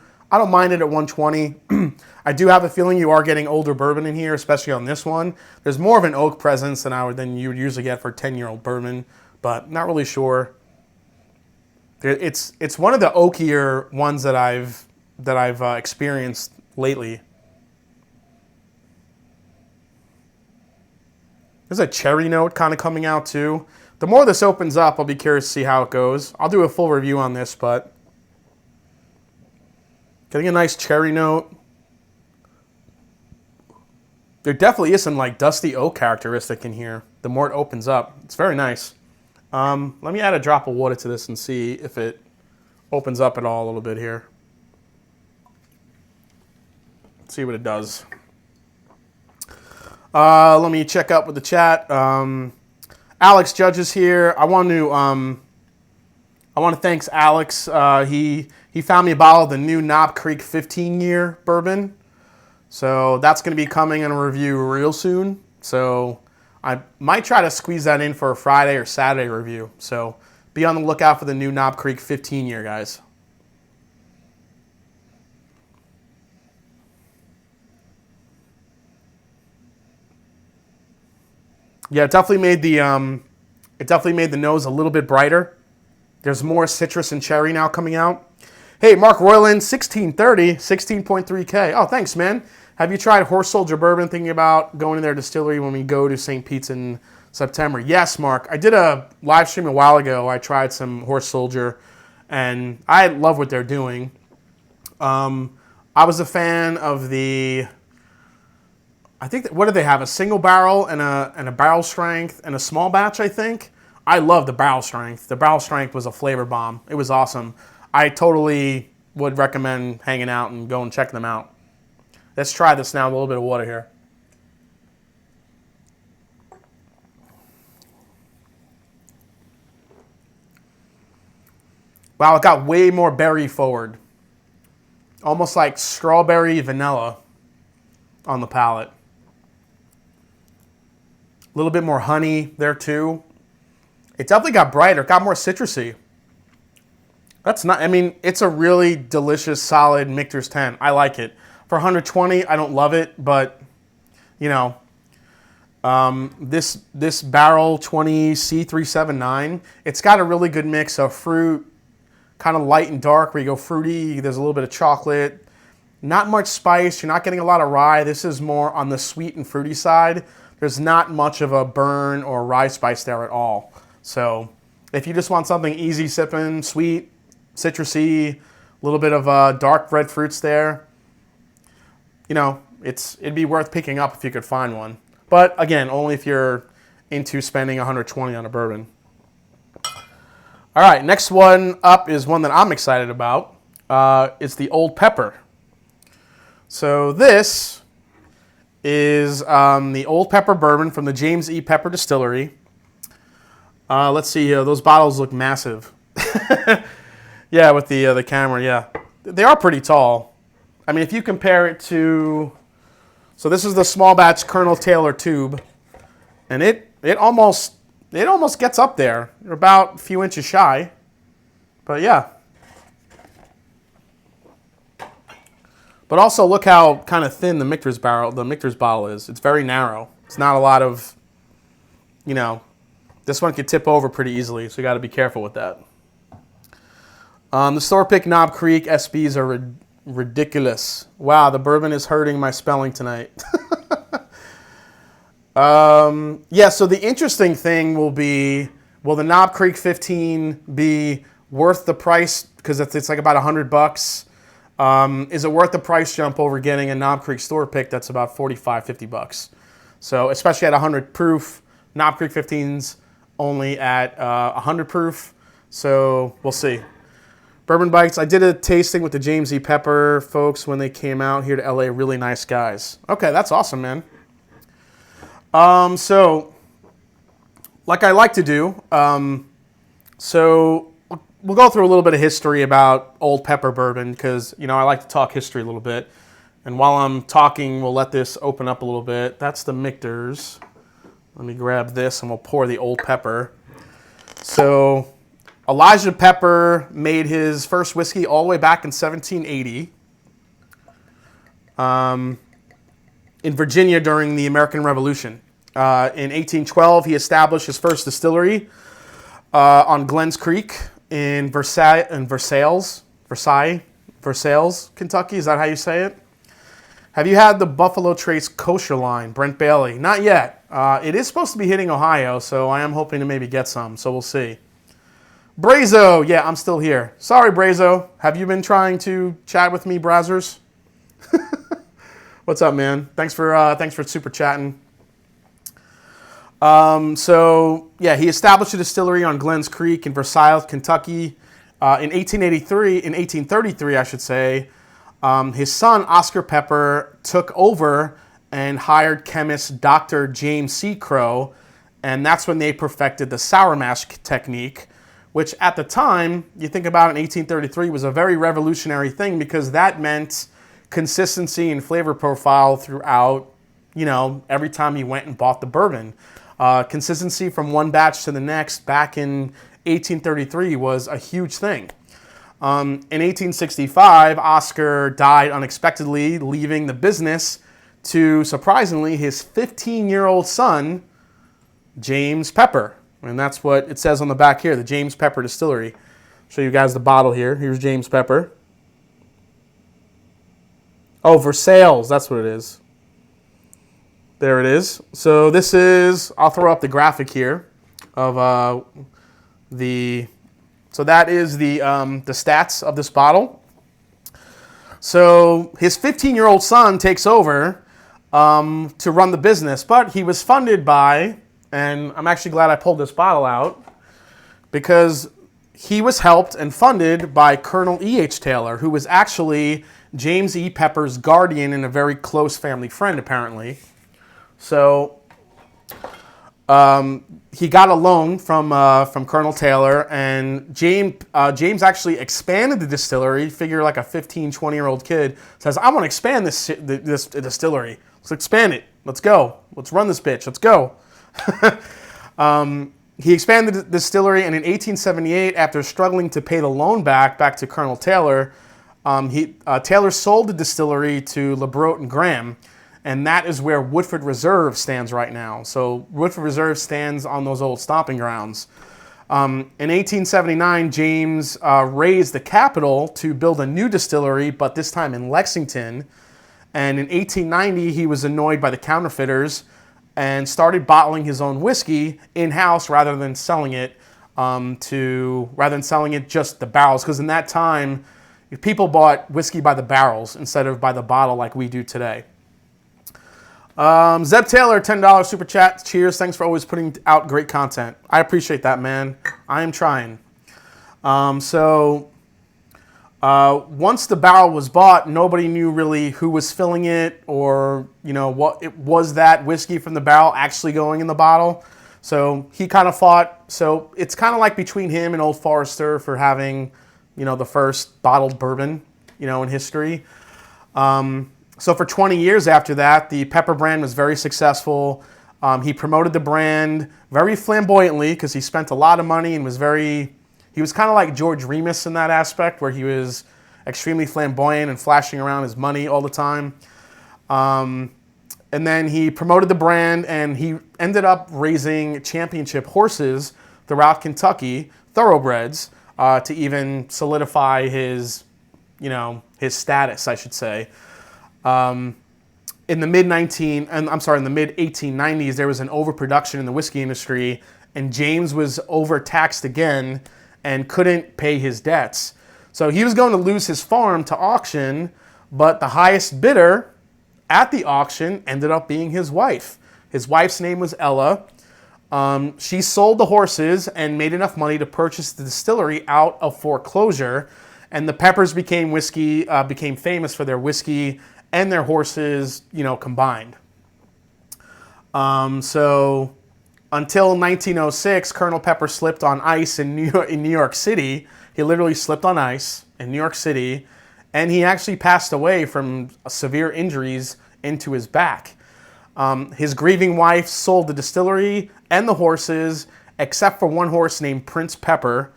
Speaker 1: mind it at $120. I do have a feeling you are getting older bourbon in here, especially on this one. There's more of an oak presence than you would usually get for 10-year-old bourbon, but not really sure. It's one of the oakier ones that I've experienced lately. There's a cherry note kind of coming out too. The more this opens up, I'll be curious to see how it goes. I'll do a full review on this, but getting a nice cherry note. There definitely is some like dusty oak characteristic in here. The more it opens up, it's very nice. Let me add a drop of water to this and see if it opens up at all a little bit here. Let's see what it does. Let me check up with the chat. Alex Judge is here. I want to thank Alex. He found me a bottle of the new Knob Creek 15-year bourbon. So that's going to be coming in a review real soon. So I might try to squeeze that in for a Friday or Saturday review. So be on the lookout for the new Knob Creek 15-year, guys. Yeah, it definitely made the nose a little bit brighter. There's more citrus and cherry now coming out. Hey, Mark Royland, 1630, 16.3K. Oh, thanks, man. Have you tried Horse Soldier Bourbon? Thinking about going to their distillery when we go to St. Pete's in September. Yes, Mark. I did a live stream a while ago. I tried some Horse Soldier, and I love what they're doing. I was a fan of the... I think, what do they have? A single barrel and a barrel strength and a small batch, I think. I love the barrel strength. The barrel strength was a flavor bomb. It was awesome. I totally would recommend hanging out and going and checking them out. Let's try this now. A little bit of water here. Wow, it got way more berry forward. Almost like strawberry vanilla on the palate. A little bit more honey there too. It definitely got brighter. It got more citrusy. That's not, I mean, it's a really delicious, solid Michter's 10. I like it. For 120, I don't love it, but, you know, this barrel 20 C379, it's got a really good mix of fruit, kind of light and dark, where you go fruity. There's a little bit of chocolate. Not much spice. You're not getting a lot of rye. This is more on the sweet and fruity side. There's not much of a burn or rye spice there at all. So if you just want something easy sipping, sweet, citrusy, a little bit of dark red fruits there, you know, it'd be worth picking up if you could find one. But again, only if you're into spending $120 on a bourbon. All right, next one up is one that I'm excited about. It's the Old Pepper. So this is the Old Pepper bourbon from the James E. Pepper Distillery. Let's see here. Those bottles look massive. Yeah, with the camera, yeah. They are pretty tall. I mean, if you compare it to... So this is the small batch Colonel Taylor tube. And it almost gets up there. You're about a few inches shy. But yeah. But also look how kind of thin the Michter's bottle is. It's very narrow. It's not a lot of, you know, this one could tip over pretty easily, so you got to be careful with that. The store pick Knob Creek SBs are ridiculous. Wow, the bourbon is hurting my spelling tonight. Yeah, so the interesting thing will be, will the Knob Creek 15 be worth the price? Because it's like about $100. Is it worth the price jump over getting a Knob Creek store pick that's about $45-50? So especially at 100 proof, Knob Creek 15's only at 100 proof. So we'll see. Bourbon Bites. I did a tasting with the James E. Pepper folks when they came out here to LA. Really nice guys. Okay, that's awesome, man. So, like I like to do, so we'll go through a little bit of history about Old Pepper bourbon because, you know, I like to talk history a little bit. And while I'm talking, we'll let this open up a little bit. That's the Michter's. Let me grab this and we'll pour the Old Pepper. So... Elijah Pepper made his first whiskey all the way back in 1780 in Virginia during the American Revolution. In 1812, he established his first distillery on Glens Creek in Versailles, Kentucky. Is that how you say it? Have you had the Buffalo Trace kosher line, Brent Bailey? Not yet. It is supposed to be hitting Ohio, so I am hoping to maybe get some, so we'll see. Brazo, yeah, I'm still here. Sorry, Brazo. Have you been trying to chat with me, Brazzers? What's up, man? Thanks for super chatting. So yeah, he established a distillery on Glens Creek in Versailles, Kentucky, in 1833, I should say. His son Oscar Pepper took over and hired chemist Dr. James C. Crow, and that's when they perfected the sour mash technique, which at the time, you think about it, in 1833, was a very revolutionary thing because that meant consistency and flavor profile throughout, you know, every time you went and bought the bourbon. Consistency from one batch to the next back in 1833 was a huge thing. In 1865, Oscar died unexpectedly, leaving the business to, surprisingly, his 15-year-old son, James Pepper. And that's what it says on the back here, the James Pepper Distillery. Show you guys the bottle here. Here's James Pepper. Oh, Versailles, that's what it is. There it is. So this is, I'll throw up the graphic here of so that is the stats of this bottle. So his 15-year-old son takes over to run the business, but he was funded by, and I'm actually glad I pulled this bottle out, because he was helped and funded by Colonel E.H. Taylor, who was actually James E. Pepper's guardian and a very close family friend, apparently. So he got a loan from Colonel Taylor, and James actually expanded the distillery. Figure like a 15, 20-year-old kid says, I want to expand this distillery. Let's expand it. Let's go. Let's run this bitch. Let's go. He expanded the distillery, and in 1878, after struggling to pay the loan back to Colonel Taylor, Taylor sold the distillery to LeBroat and Graham, and that is where Woodford Reserve stands right now. So Woodford Reserve stands on those old stomping grounds. In 1879, James raised the capital to build a new distillery, but this time in Lexington. And in 1890, he was annoyed by the counterfeiters and started bottling his own whiskey in-house rather than selling it just the barrels. Because in that time, people bought whiskey by the barrels instead of by the bottle like we do today. Zeb Taylor, $10 super chat. Cheers. Thanks for always putting out great content. I appreciate that, man. I am trying. Once the barrel was bought, nobody knew really who was filling it or, you know, what it was, that whiskey from the barrel actually going in the bottle. So he kind of fought. So it's kind of like between him and Old Forester for having the first bottled bourbon, in history. So for 20 years after that, the Pepper brand was very successful. He promoted the brand very flamboyantly because he spent a lot of money and he was kind of like George Remus in that aspect, where he was extremely flamboyant and flashing around his money all the time. And then he promoted the brand, and he ended up raising championship horses throughout Kentucky, thoroughbreds, to even solidify his status, I should say. In the mid 1890s, there was an overproduction in the whiskey industry, and James was overtaxed again and couldn't pay his debts. So he was going to lose his farm to auction, but the highest bidder at the auction ended up being his wife. His wife's name was Ella. She sold the horses and made enough money to purchase the distillery out of foreclosure, and the Peppers became famous for their whiskey and their horses, combined. So until 1906, Colonel Pepper slipped on ice in New York City. He literally slipped on ice in New York City, and he actually passed away from severe injuries into his back. His grieving wife sold the distillery and the horses, except for one horse named Prince Pepper.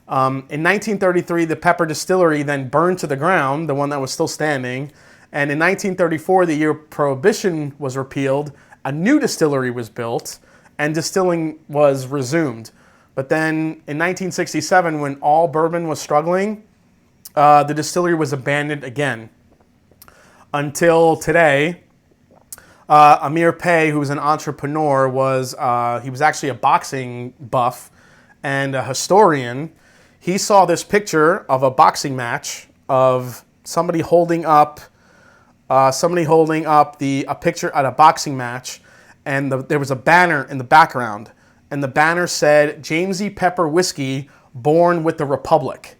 Speaker 1: In 1933, the Pepper distillery then burned to the ground, the one that was still standing. And in 1934, the year Prohibition was repealed, a new distillery was built, and distilling was resumed. But then in 1967, when all bourbon was struggling, the distillery was abandoned again. Until today, Amir Pei, who was an entrepreneur, he was actually a boxing buff and a historian. He saw this picture of a boxing match of somebody holding up a picture at a boxing match, and there was a banner in the background, and the banner said, "James E. Pepper Whiskey, born with the Republic."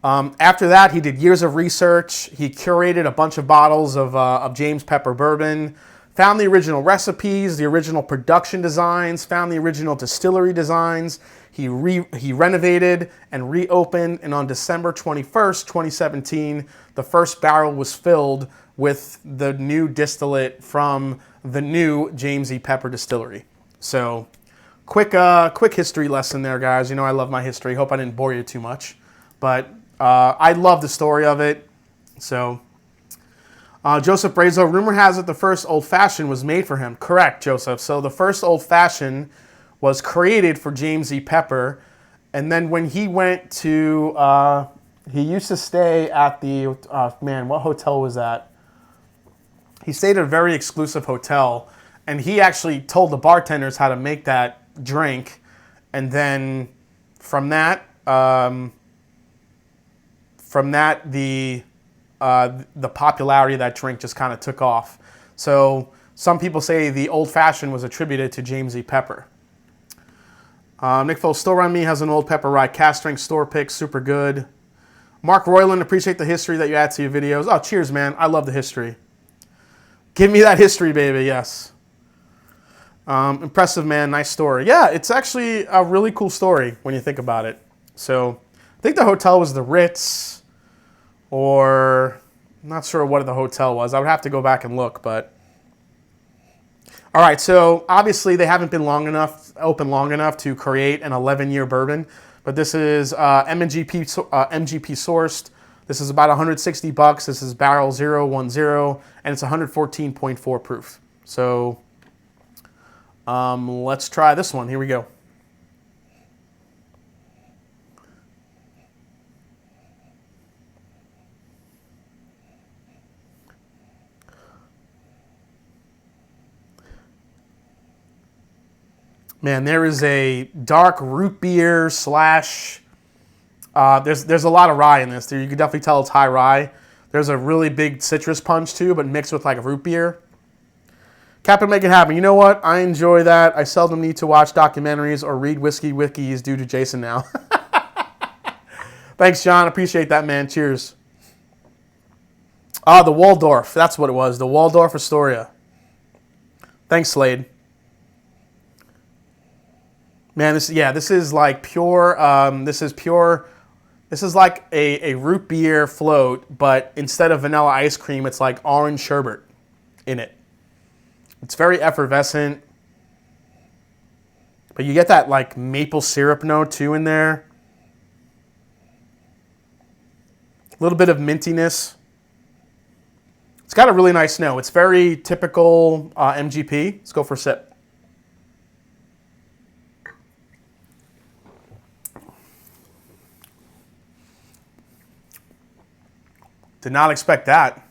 Speaker 1: After that, he did years of research. He curated a bunch of bottles of James Pepper bourbon, found the original recipes, the original production designs, found the original distillery designs. He renovated and reopened, and on December 21st, 2017, the first barrel was filled with the new distillate from the new James E. Pepper distillery. So, quick history lesson there, guys. I love my history. Hope I didn't bore you too much, but I love the story of it. So, Joseph Brazo, rumor has it the first Old Fashioned was made for him. Correct, Joseph. So the first Old Fashioned was created for James E. Pepper, and then when he went to, he used to stay at the, what hotel was that? He stayed at a very exclusive hotel, and he actually told the bartenders how to make that drink, and then from that the popularity of that drink just kind of took off. So some people say the Old Fashioned was attributed to James E. Pepper. Nick Foles, Store on Me has an Old Pepper Rye cast strength store pick, super good. Mark Royland, appreciate the history that you add to your videos. Oh, cheers, man. I love the history. Give me that history, baby, yes. Impressive, man. Nice story. Yeah, it's actually a really cool story when you think about it. So I think the hotel was the Ritz, or I'm not sure what the hotel was. I would have to go back and look, but all right. So obviously they haven't been open long enough to create an 11-year bourbon, but this is MGP sourced. This is about $160. This is barrel 010, and it's 114.4 proof. So let's try this one. Here we go. Man, there is a dark root beer slash. There's a lot of rye in this. You can definitely tell it's high rye. There's a really big citrus punch too, but mixed with like a root beer. Captain, make it happen. You know what? I enjoy that. I seldom need to watch documentaries or read whiskey wikis due to Jason now. Thanks, John. Appreciate that, man. Cheers. The Waldorf. That's what it was. The Waldorf Astoria. Thanks, Slade. Man, this is like pure. This is pure This is like a root beer float, but instead of vanilla ice cream, it's like orange sherbet in it. It's very effervescent. But you get that like maple syrup note too in there. A little bit of mintiness. It's got a really nice note. It's very typical MGP. Let's go for a sip. Did not expect that.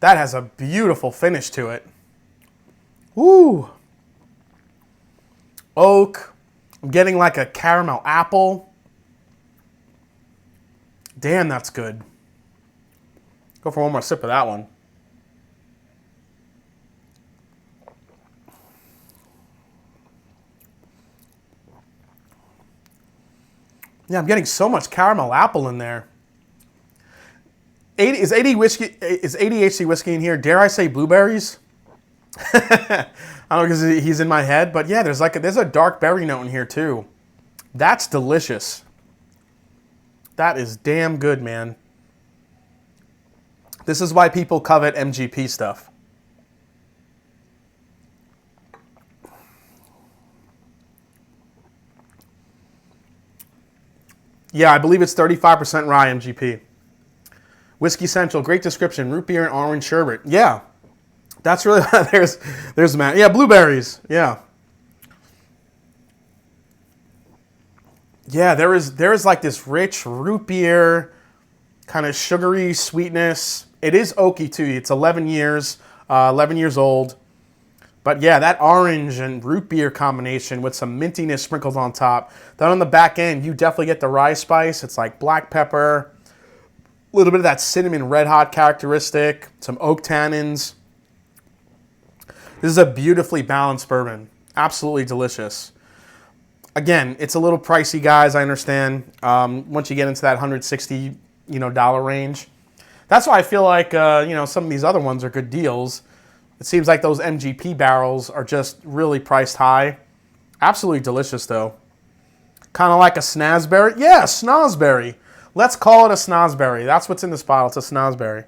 Speaker 1: That has a beautiful finish to it. Woo! Oak. I'm getting like a caramel apple. Damn, that's good. Go for one more sip of that one. Yeah, I'm getting so much caramel apple in there. Is ADHD whiskey in here? Dare I say blueberries? I don't know because he's in my head, but yeah, there's a dark berry note in here too. That's delicious. That is damn good, man. This is why people covet MGP stuff. Yeah, I believe it's 35% rye MGP. Whiskey Central, great description. Root beer and orange sherbet. Yeah, that's really there's Matt. Yeah, blueberries. Yeah. Yeah, there is like this rich root beer, kind of sugary sweetness. It is oaky too. It's 11 years old. But yeah, that orange and root beer combination with some mintiness sprinkled on top. Then on the back end, you definitely get the rye spice. It's like black pepper, a little bit of that cinnamon red hot characteristic, some oak tannins. This is a beautifully balanced bourbon. Absolutely delicious. Again, it's a little pricey, guys. I understand. Once you get into that $160 dollar range, that's why I feel like some of these other ones are good deals. It seems like those MGP barrels are just really priced high. Absolutely delicious, though. Kind of like a snozberry. Yeah, snozberry. Let's call it a snozberry. That's what's in this bottle. It's a snozberry.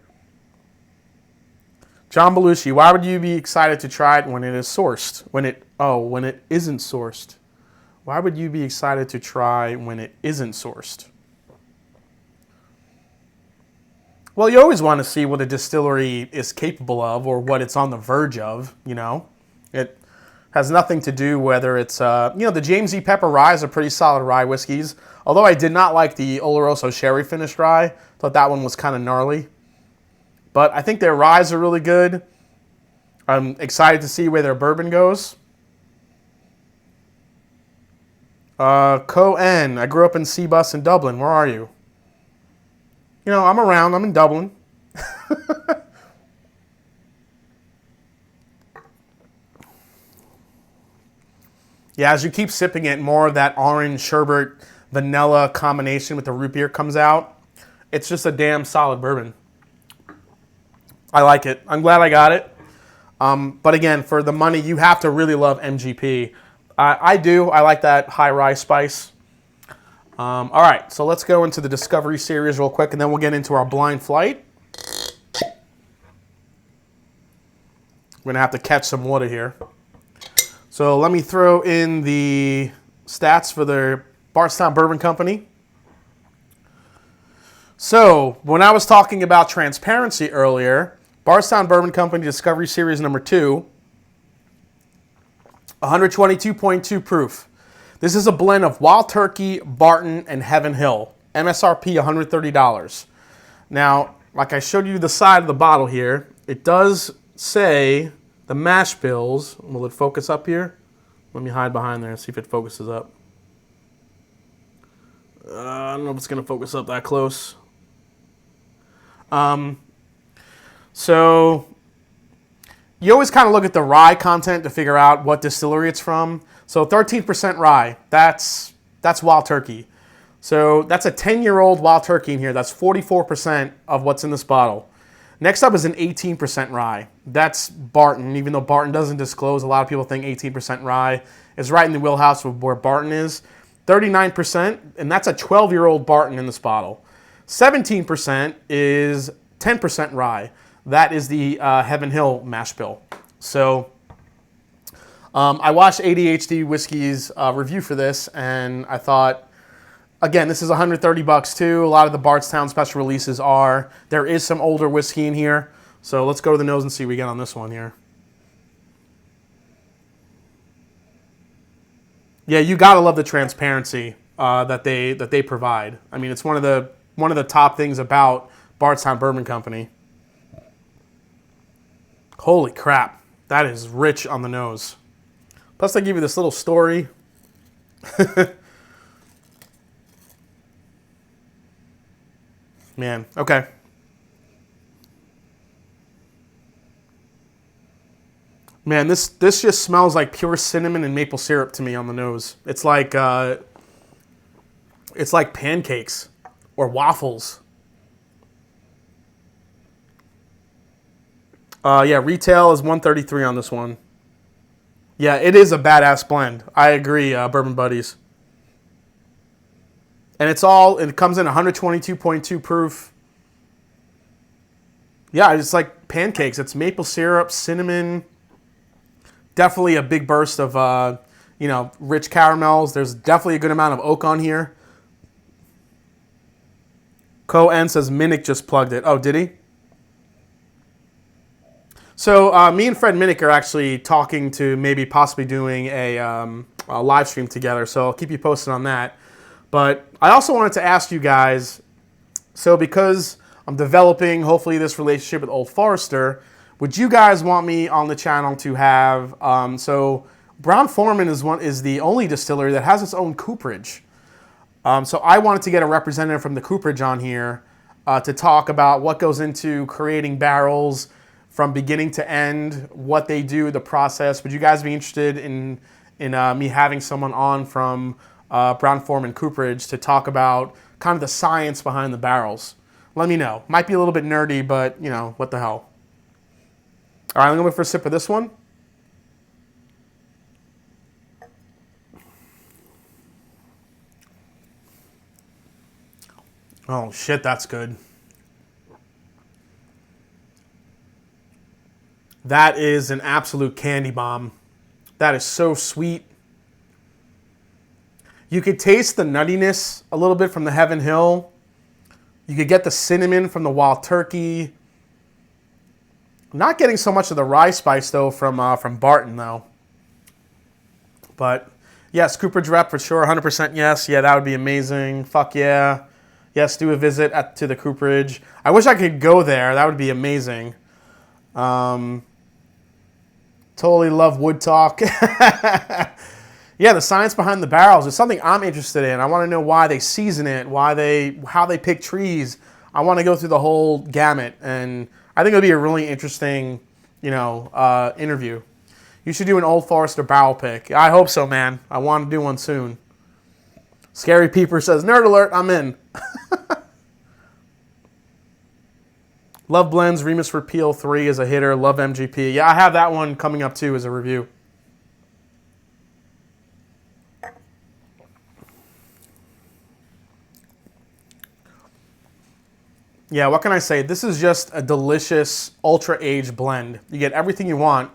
Speaker 1: John Belushi, why would you be excited to try it when it is sourced? When it isn't sourced. Why would you be excited to try when it isn't sourced? Well, you always want to see what a distillery is capable of or what it's on the verge of, It has nothing to do whether it's, the James E. Pepper ryes are pretty solid rye whiskeys. Although I did not like the Oloroso sherry finished rye. Thought that one was kind of gnarly. But I think their ryes are really good. I'm excited to see where their bourbon goes. Co-N, I grew up in C-Bus in Dublin. Where are you? I'm around. I'm in Dublin. Yeah, as you keep sipping it, more of that orange sherbet vanilla combination with the root beer comes out. It's just a damn solid bourbon. I like it. I'm glad I got it. But again, for the money, you have to really love MGP. I do. I like that high rye spice. All right, so let's go into the Discovery Series real quick, and then we'll get into our blind flight. We're going to have to catch some water here. So let me throw in the stats for the Bardstown Bourbon Company. So when I was talking about transparency earlier, Bardstown Bourbon Company Discovery Series number 2, 122.2 proof. This is a blend of Wild Turkey, Barton, and Heaven Hill. MSRP $130. Now, like I showed you the side of the bottle here, it does say the mash bills. Will it focus up here? Let me hide behind there and see if it focuses up. I don't know if it's going to focus up that close. So you always kind of look at the rye content to figure out what distillery it's from. So 13% rye, that's Wild Turkey. So that's a 10-year-old Wild Turkey in here. That's 44% of what's in this bottle. Next up is an 18% rye. That's Barton. Even though Barton doesn't disclose, a lot of people think 18% rye is right in the wheelhouse of where Barton is. 39%, and that's a 12-year-old Barton in this bottle. 17% is 10% rye. That is the Heaven Hill mash bill. So I watched ADHD Whiskey's review for this, and I thought, again, this is $130 too. A lot of the Bardstown special releases are. There is some older whiskey in here. So let's go to the nose and see what we get on this one here. Yeah, you gotta love the transparency that they provide. I mean, it's one of the top things about Bardstown Bourbon Company. Holy crap, that is rich on the nose. Plus, they give you this little story. Man, okay. Man, this just smells like pure cinnamon and maple syrup to me on the nose. It's like pancakes or waffles. Yeah, retail is $133 on this one. Yeah, it is a badass blend. I agree, Bourbon Buddies. And it comes in 122.2 proof. Yeah, it's like pancakes. It's maple syrup, cinnamon. Definitely a big burst of, rich caramels. There's definitely a good amount of oak on here. Co-N says Minnick just plugged it. Oh, did he? So me and Fred Minnick are actually talking to maybe possibly doing a live stream together. So I'll keep you posted on that. But I also wanted to ask you guys, so because I'm developing, hopefully, this relationship with Old Forester, would you guys want me on the channel to have, so Brown-Forman is the only distillery that has its own cooperage. So I wanted to get a representative from the cooperage on here to talk about what goes into creating barrels from beginning to end, what they do, the process. Would you guys be interested in me having someone on from Brown-Forman Cooperage to talk about kind of the science behind the barrels? Let me know. Might be a little bit nerdy, but, what the hell. All right, I'm going to go for a sip of this one. Oh, shit, that's good. That is an absolute candy bomb. That is so sweet. You could taste the nuttiness a little bit from the Heaven Hill. You could get the cinnamon from the wild turkey. Not getting so much of the rye spice, though, from Barton, though. But, yes, cooperage rep for sure, 100% yes. Yeah, that would be amazing. Fuck yeah. Yes, do a visit to the cooperage. I wish I could go there. That would be amazing. Totally love wood talk. Yeah, the science behind the barrels is something I'm interested in. I want to know why they season it, how they pick trees. I want to go through the whole gamut, and I think it'll be a really interesting, interview. You should do an Old Forester barrel pick. I hope so, man. I want to do one soon. Scary Peeper says, nerd alert, I'm in. Love Blends, Remus Repeal 3 is a hitter. Love MGP. Yeah, I have that one coming up, too, as a review. Yeah, what can I say? This is just a delicious, ultra-aged blend. You get everything you want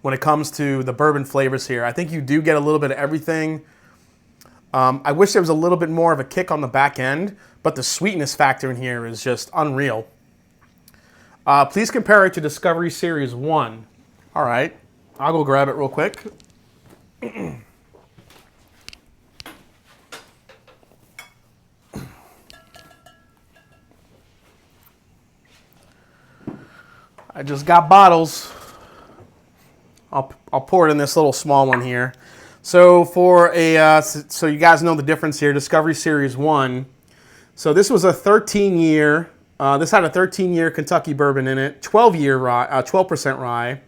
Speaker 1: when it comes to the bourbon flavors here. I think you do get a little bit of everything. I wish there was a little bit more of a kick on the back end, but the sweetness factor in here is just unreal. Please compare it to Discovery Series 1. All right, I'll go grab it real quick. I just got bottles. I'll pour it in this little small one here. So so you guys know the difference here. Discovery Series 1. So this was a 13-year. This had a 13-year Kentucky bourbon in it. 12-year rye, 12% rye.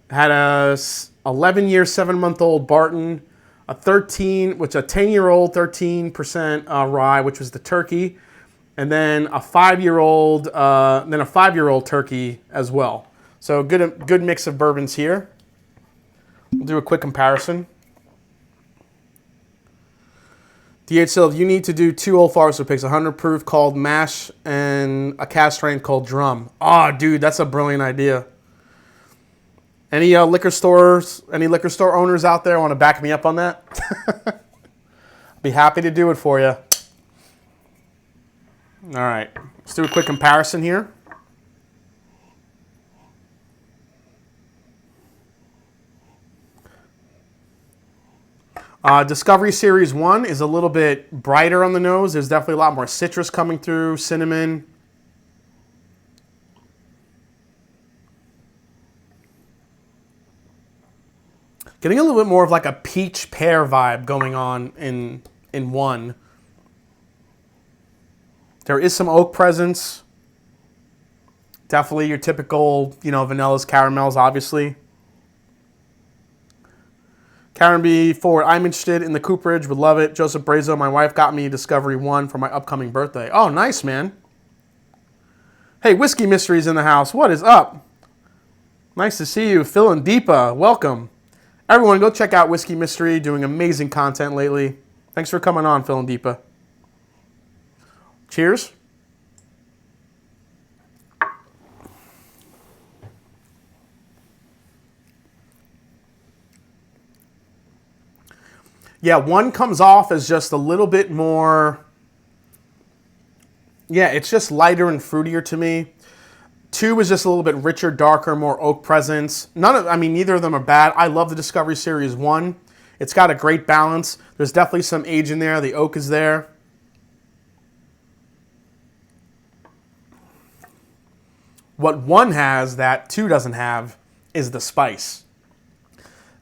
Speaker 1: Had a 11-year, 7-month-old Barton. A 10-year-old 13% rye, which was the turkey. And then a 5-year-old, turkey as well. So good mix of bourbons here. We'll do a quick comparison. DHL, you need to do 2 Old Forester picks, 100 proof called Mash and a cast strength called Drum. Oh, dude, that's a brilliant idea. Any liquor store owners out there want to back me up on that? I'll be happy to do it for you. All right, let's do a quick comparison here. Discovery Series 1 is a little bit brighter on the nose. There's definitely a lot more citrus coming through, cinnamon. Getting a little bit more of like a peach pear vibe going on in 1. There is some oak presence. Definitely your typical, vanillas, caramels, obviously. Karen B. Ford, I'm interested in the cooperage, would love it. Joseph Brazo, my wife got me Discovery 1 for my upcoming birthday. Oh, nice, man. Hey, Whiskey Mysteries in the house. What is up? Nice to see you. Phil and Deepa, welcome. Everyone, go check out Whiskey Mystery, doing amazing content lately. Thanks for coming on, Phil and Deepa. Cheers. Yeah, 1 comes off as just a little bit more, it's just lighter and fruitier to me. 2 is just a little bit richer, darker, more oak presence. Neither of them are bad. I love the Discovery Series 1. It's got a great balance. There's definitely some age in there. The oak is there. What 1 has that 2 doesn't have is the spice.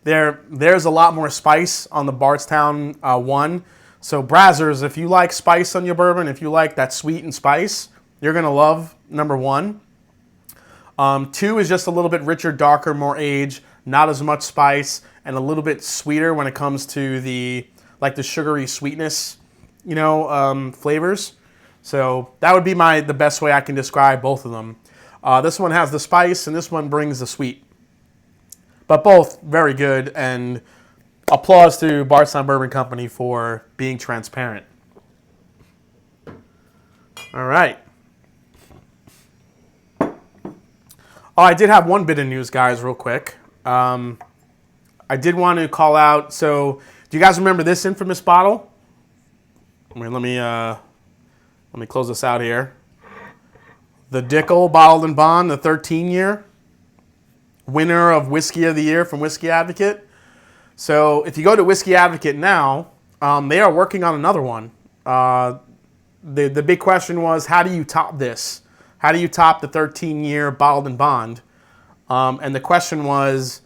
Speaker 1: There's a lot more spice on the Bardstown 1. So Brazzers, if you like spice on your bourbon, if you like that sweet and spice, you're going to love number 1. 2 is just a little bit richer, darker, more age, not as much spice, and a little bit sweeter when it comes to the sugary sweetness, flavors. So that would be the best way I can describe both of them. This one has the spice, and this one brings the sweet. But both very good, and applause to Bardstown Bourbon Company for being transparent. All right. Oh, I did have one bit of news, guys, real quick. I did want to call out. So, do you guys remember this infamous bottle? Let me close this out here. The Dickel Bottled and Bond, the 13-year. Winner of Whiskey of the Year from Whiskey Advocate. So if you go to Whiskey Advocate now, they are working on another one. The big question was, how do you top this? How do you top the 13-year Bottled and Bond? And the question was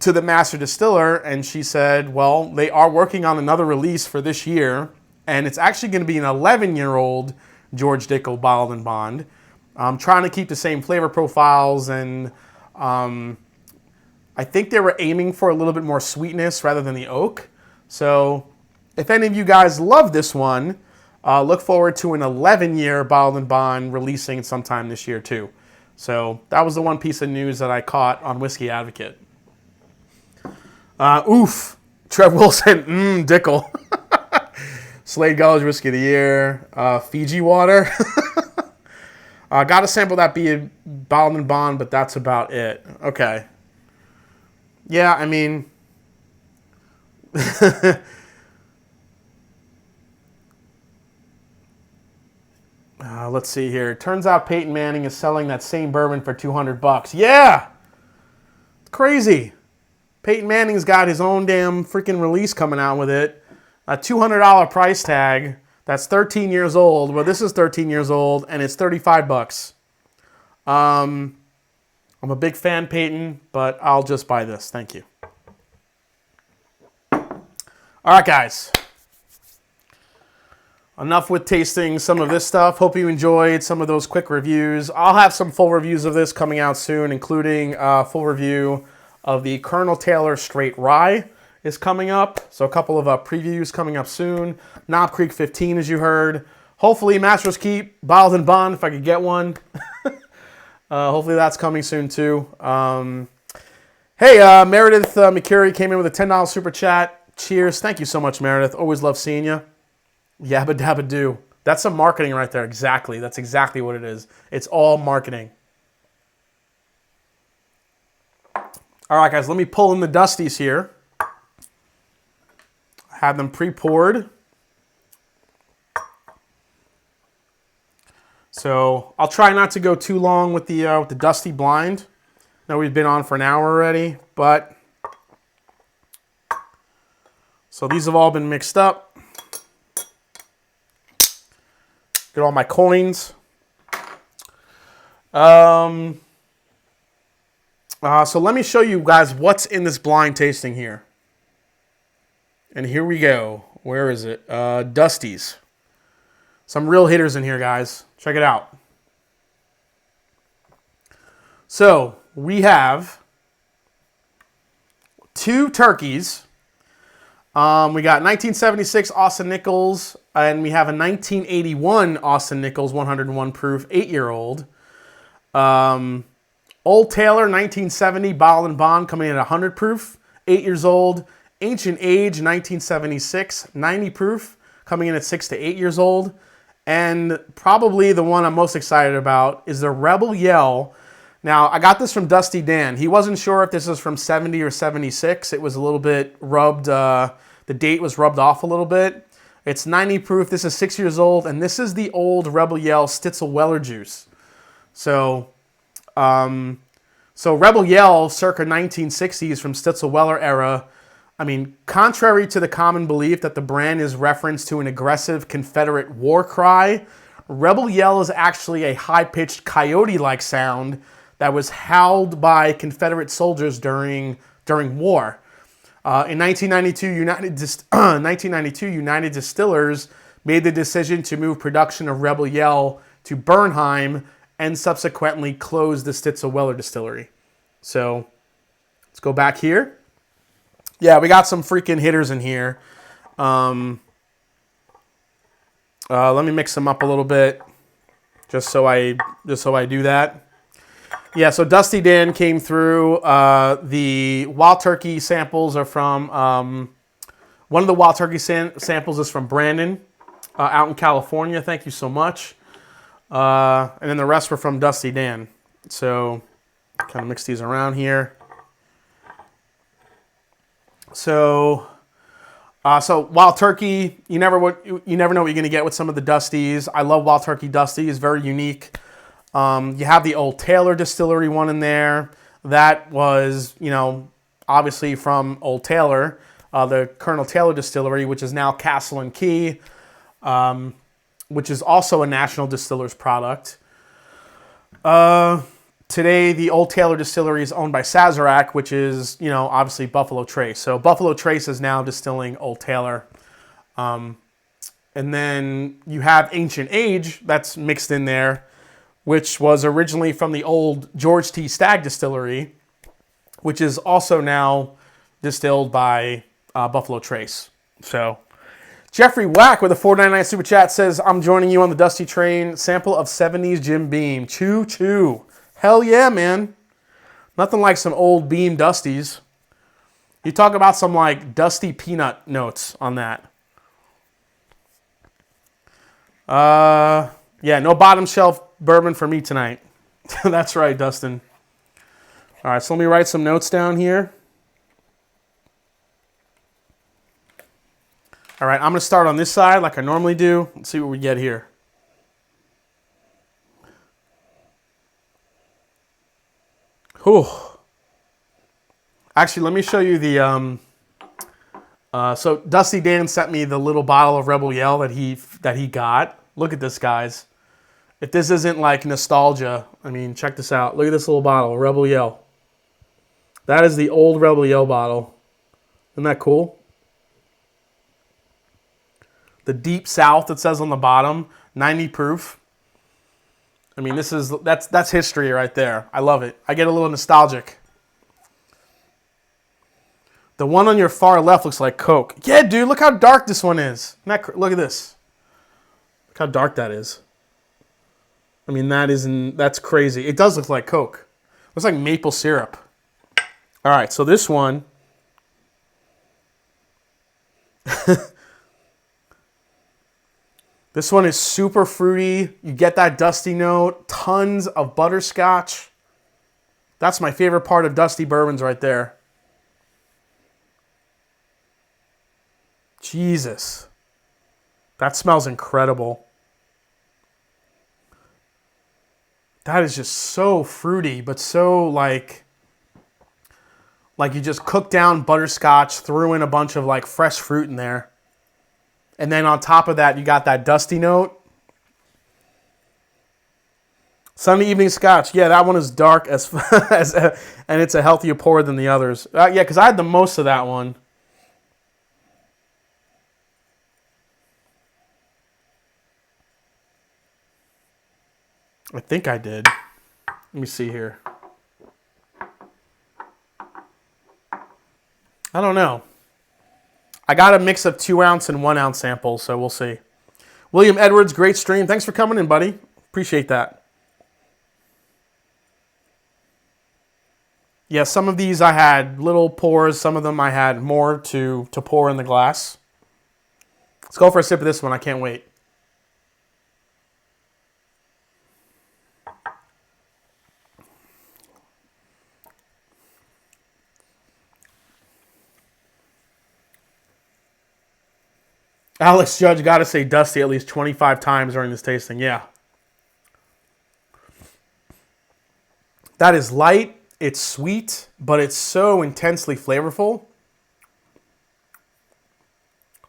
Speaker 1: to the master distiller, and she said, well, they are working on another release for this year, and it's actually going to be an 11-year-old George Dickel Bottled and Bond. I'm trying to keep the same flavor profiles, and I think they were aiming for a little bit more sweetness rather than the oak. So if any of you guys love this one, look forward to an 11-year Bottled and Bond releasing sometime this year too. So that was the one piece of news that I caught on Whiskey Advocate. Oof. Trev Wilson, Dickel. Slade Gulch Whiskey of the Year. Fiji water. Got to sample that Bottled and Bond, but that's about it. Okay. Yeah, I mean... let's see here. Turns out Peyton Manning is selling that same bourbon for $200. Yeah! It's crazy. Peyton Manning's got his own damn freaking release coming out with it. A $200 price tag. That's 13 years old. Well, this is 13 years old, and it's $35. I'm a big fan, Peyton, but I'll just buy this. Thank you. All right, guys. Enough with tasting some of this stuff. Hope you enjoyed some of those quick reviews. I'll have some full reviews of this coming out soon, including a full review of the Colonel Taylor Straight Rye is coming up. So a couple of previews coming up soon. Knob Creek 15, as you heard. Hopefully Master's Keep, Bottled and Bond, if I could get one. Hopefully that's coming soon too. Hey, Meredith McCurry came in with a $10 super chat. Cheers. Thank you so much, Meredith. Always love seeing you. Yabba dabba do. That's some marketing right there. Exactly. That's exactly what it is. It's all marketing. All right, guys, let me pull in the Dusties here. Have them pre-poured. So I'll try not to go too long with the Dusty Blind. I know we've been on for an hour already, but so these have all been mixed up. Get all my coins. So let me show you guys what's in this blind tasting here. And here we go. Where is it? Dusties. Some real hitters in here, guys. Check it out. So we have 2 turkeys. We got 1976 Austin Nichols, and we have a 1981 Austin Nichols 101 proof 8-year-old. Old Taylor 1970 Bottle and Bond coming in at 100 proof, 8 years old. Ancient Age 1976 90 proof coming in at 6 to 8 years old. And probably the one I'm most excited about is the Rebel Yell. Now, I got this from Dusty Dan. He wasn't sure if this was from 70 or 76. It was a little bit rubbed, the date was rubbed off a little bit. It's 90 proof. This is 6 years old, and this is the old Rebel Yell Stitzel Weller juice. So Rebel Yell, circa 1960s from Stitzel Weller era. I mean, contrary to the common belief that the brand is reference to an aggressive Confederate war cry, Rebel Yell is actually a high-pitched coyote-like sound that was howled by Confederate soldiers during war. In 1992, United Distillers made the decision to move production of Rebel Yell to Bernheim and subsequently closed the Stitzel Weller distillery. So let's go back here. Yeah, we got some freaking hitters in here. Let me mix them up a little bit, just so I do that. Yeah, so Dusty Dan came through. The Wild Turkey samples are from one of the Wild Turkey samples is from Brandon, out in California. Thank you so much. And then the rest were from Dusty Dan. So kind of mix these around here. So Wild Turkey, you never know what you're going to get with some of the Dusties. I love Wild Turkey Dusties, very unique. You have the Old Taylor Distillery one in there. That was, obviously from Old Taylor, the Colonel Taylor Distillery, which is now Castle and Key, which is also a National Distillers product. Today, the Old Taylor Distillery is owned by Sazerac, which is, obviously Buffalo Trace. So Buffalo Trace is now distilling Old Taylor. And then you have Ancient Age that's mixed in there, which was originally from the old George T. Stagg Distillery, which is also now distilled by Buffalo Trace. So Jeffrey Wack with a $4.99 super chat says, I'm joining you on the Dusty train. Sample of 70s Jim Beam. Choo choo. Hell yeah, man. Nothing like some old Beam Dusties. You talk about some like dusty peanut notes on that. Yeah, no bottom shelf bourbon for me tonight. That's right, Dustin. All right, so let me write some notes down here. All right, I'm going to start on this side like I normally do. Let's see what we get here. Whew. Actually, let me show you the... so Dusty Dan sent me the little bottle of Rebel Yell that he got. Look at this, guys. If this isn't like nostalgia, I mean, check this out. Look at this little bottle, Rebel Yell. That is the old Rebel Yell bottle. Isn't that cool? The Deep South, it says on the bottom, 90 proof. I mean, that's history right there. I love it. I get a little nostalgic. The one on your far left looks like Coke. Yeah, dude, look how dark this one is. Look at this. Look how dark that is. I mean, that's crazy. It does look like Coke. It looks like maple syrup. All right, so this one. This one is super fruity. You get that dusty note, tons of butterscotch. That's my favorite part of dusty bourbons right there. Jesus. That smells incredible. That is just so fruity, but so like you just cooked down butterscotch, threw in a bunch of like fresh fruit in there. And then on top of that, you got that dusty note. Sunday evening scotch. Yeah, that one is dark as and it's a healthier pour than the others. Yeah, because I had the most of that one. I think I did. Let me see here. I don't know. I got a mix of 2 ounce and 1 ounce samples, so we'll see. William Edwards, great stream. Thanks for coming in, buddy. Appreciate that. Yeah, some of these I had little pours. Some of them I had more to pour in the glass. Let's go for a sip of this one. I can't wait. Alex Judge got to say dusty at least 25 times during this tasting. Yeah. That is light. It's sweet, but it's so intensely flavorful.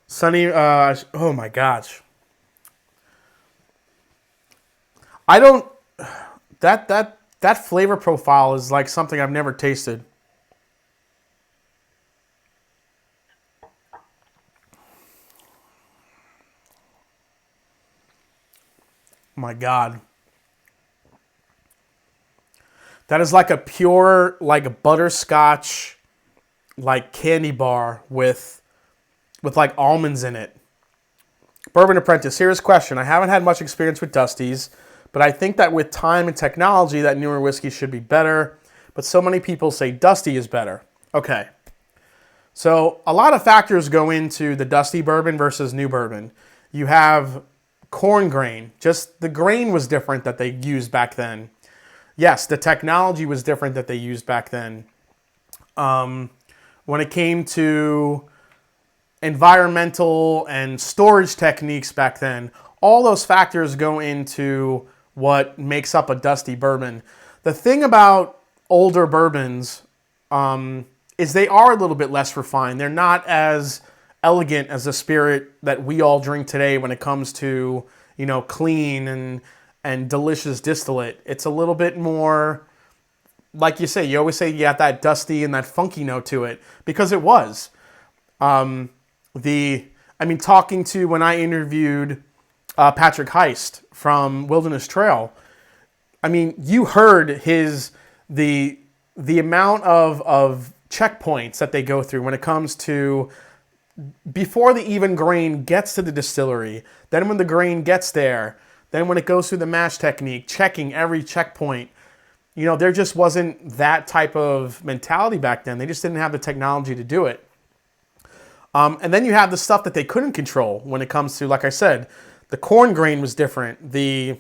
Speaker 1: Sunny, oh my gosh. I don't, that flavor profile is like something I've never tasted. My God. That is like a pure, like a butterscotch, like candy bar with like almonds in it. Bourbon Apprentice, here's a question. I haven't had much experience with Dusties, but I think that with time and technology, that newer whiskey should be better. But so many people say Dusty is better. Okay. So a lot of factors go into the Dusty bourbon versus new bourbon. You have corn grain. Just the grain was different that they used back then. Yes, the technology was different that they used back then. When it came to environmental and storage techniques back then, all those factors go into what makes up a dusty bourbon. The thing about older bourbons is they are a little bit less refined. They're not as elegant as the spirit that we all drink today when it comes to, you know, clean and delicious distillate. It's a little bit more, like you say, you always say you got that dusty and that funky note to it, because it was. Talking to when I interviewed Patrick Heist from Wilderness Trail, I mean, you heard the amount of checkpoints that they go through when it comes to before the even grain gets to the distillery, then when the grain gets there, then when it goes through the mash technique, checking every checkpoint. You know, there just wasn't that type of mentality back then. They just didn't have the technology to do it. And then you have the stuff that they couldn't control when it comes to, like I said, the corn grain was different. The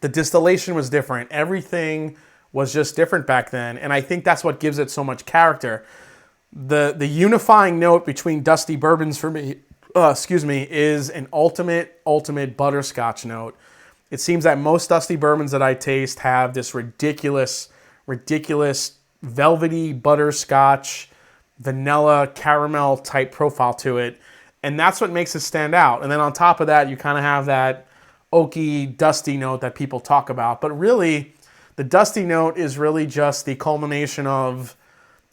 Speaker 1: distillation was different. Everything was just different back then. And I think that's what gives it so much character. The unifying note between dusty bourbons for me, is an ultimate butterscotch note. It seems that most dusty bourbons that I taste have this ridiculous velvety butterscotch, vanilla, caramel type profile to it. And that's what makes it stand out. And then on top of that, you kind of have that oaky, dusty note that people talk about. But really, the dusty note is really just the culmination of,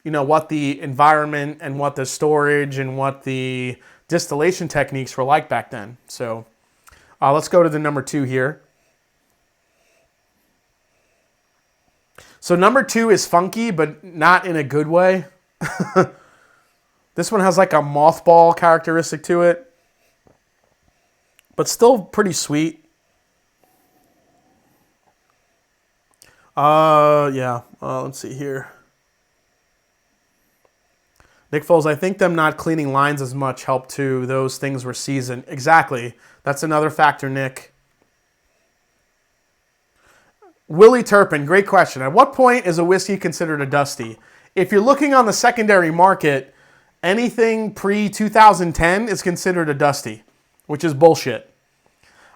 Speaker 1: you know, what the environment and what the storage and what the distillation techniques were like back then. So let's go to the number 2 here. So number 2 is funky, but not in a good way. This one has like a mothball characteristic to it, but still pretty sweet. Let's see here. Nick Foles, I think them not cleaning lines as much helped too. Those things were seasoned. Exactly. That's another factor, Nick. Willie Turpin, great question. At what point is a whiskey considered a dusty? If you're looking on the secondary market, anything pre-2010 is considered a dusty, which is bullshit.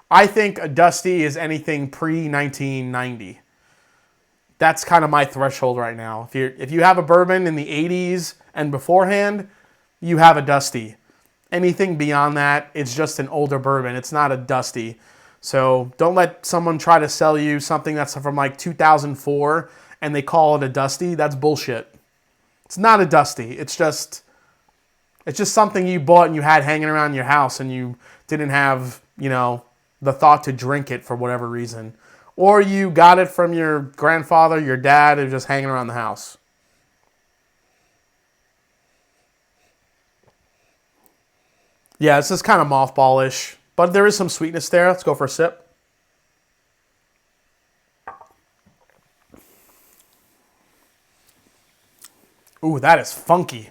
Speaker 1: I think a dusty is anything pre-1990. That's kind of my threshold right now. If you have a bourbon in the 80s and beforehand, you have a dusty. Anything beyond that, it's just an older bourbon. It's not a dusty. So don't let someone try to sell you something that's from like 2004 and they call it a dusty. That's bullshit. It's not a dusty. It's just something you bought and you had hanging around your house and you didn't have, the thought to drink it for whatever reason. Or you got it from your grandfather, your dad, and just hanging around the house. Yeah, this is kind of mothballish, but there is some sweetness there. Let's go for a sip. Ooh, that is funky.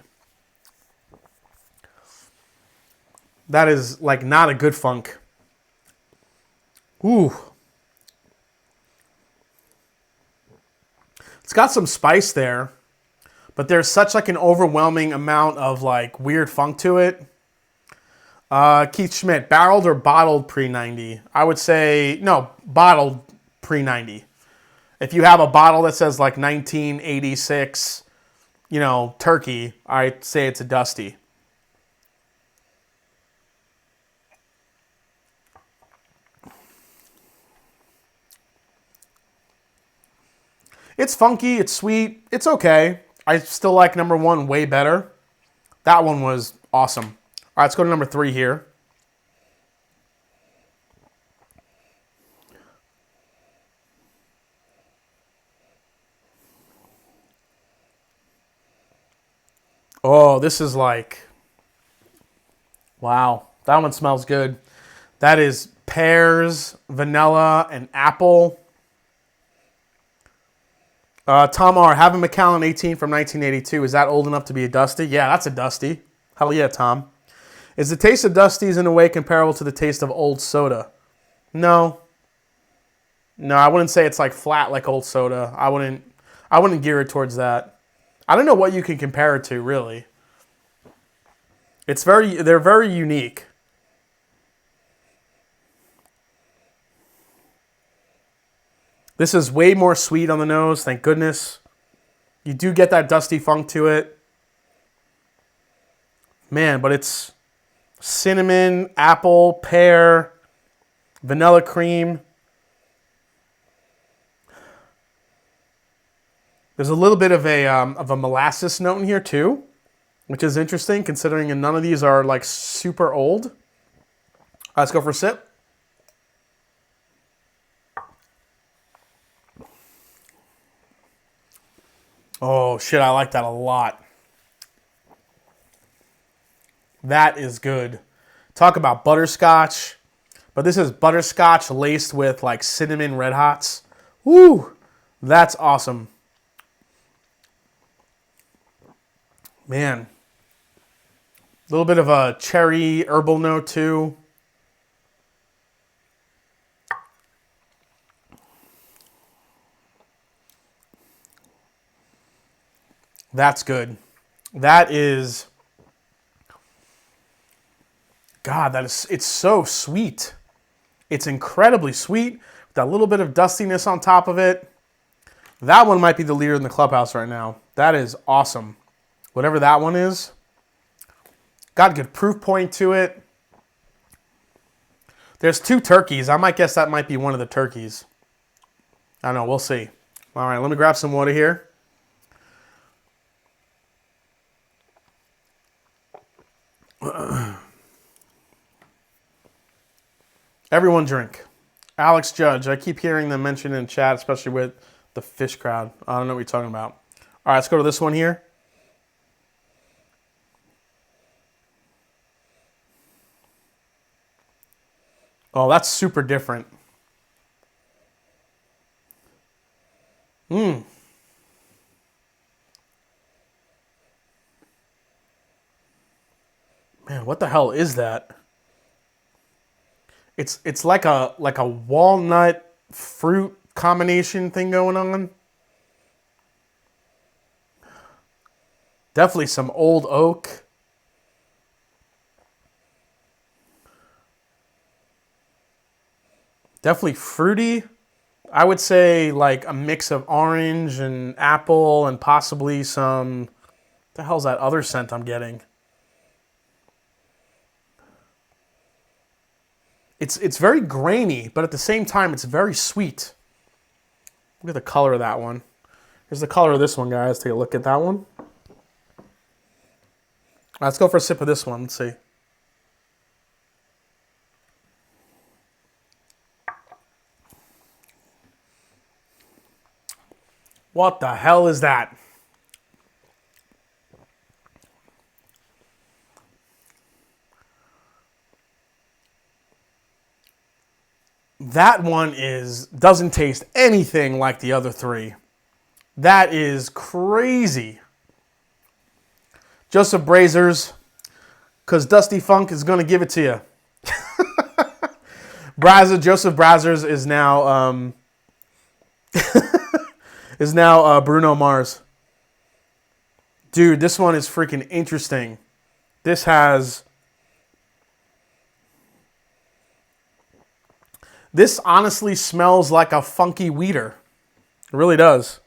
Speaker 1: That is like not a good funk. Ooh. It's got some spice there, but there's such like an overwhelming amount of like weird funk to it. Keith Schmidt, barreled or bottled pre-90? I would say, no, bottled pre-90. If you have a bottle that says like 1986, turkey, I'd say it's a dusty. It's funky, it's sweet, it's okay. I still like number one way better. That one was awesome. All right, let's go to number 3 here. Oh, this is like, wow, that one smells good. That is pears, vanilla, and apple. Tom R., Having Macallan 18 from 1982. Is that old enough to be a dusty? Yeah, that's a dusty. Hell yeah, Tom. Is the taste of dusties in a way comparable to the taste of old soda? No. No, I wouldn't say it's like flat like old soda. I wouldn't gear it towards that. I don't know what you can compare it to, really. They're very unique. This is way more sweet on the nose, thank goodness. You do get that dusty funk to it. Man, but it's cinnamon, apple, pear, vanilla cream. There's a little bit of a molasses note in here too, which is interesting considering none of these are like super old. Let's go for a sip. Oh, shit, I like that a lot. That is good. Talk about butterscotch. But this is butterscotch laced with like cinnamon red hots. Woo! That's awesome. Man. A little bit of a cherry herbal note too. That's good. That is, God, it's so sweet. It's incredibly sweet with that little bit of dustiness on top of it. That one might be the leader in the clubhouse right now. That is awesome. Whatever that one is. Got a good proof point to it. There's 2 turkeys. I might guess that might be one of the turkeys. I don't know. We'll see. All right, let me grab some water here. Everyone drink. Alex Judge. I keep hearing them mentioned in chat, especially with the fish crowd. I don't know what you're talking about. All right, let's go to this one here. Oh, that's super different. Man, what the hell is that? It's like a walnut fruit combination thing going on. Definitely some old oak. Definitely fruity. I would say like a mix of orange and apple and possibly some... What the hell's that other scent I'm getting? It's very grainy, but at the same time, it's very sweet. Look at the color of that one. Here's the color of this one, guys. Take a look at that one. Let's go for a sip of this one. Let's see. What the hell is that? That one doesn't taste anything like the other three. That is crazy. Joseph Brazers, because Dusty Funk is going to give it to you. Joseph Brazers is now Bruno Mars. Dude, this one is freaking interesting. This honestly smells like a funky weeder. It really does.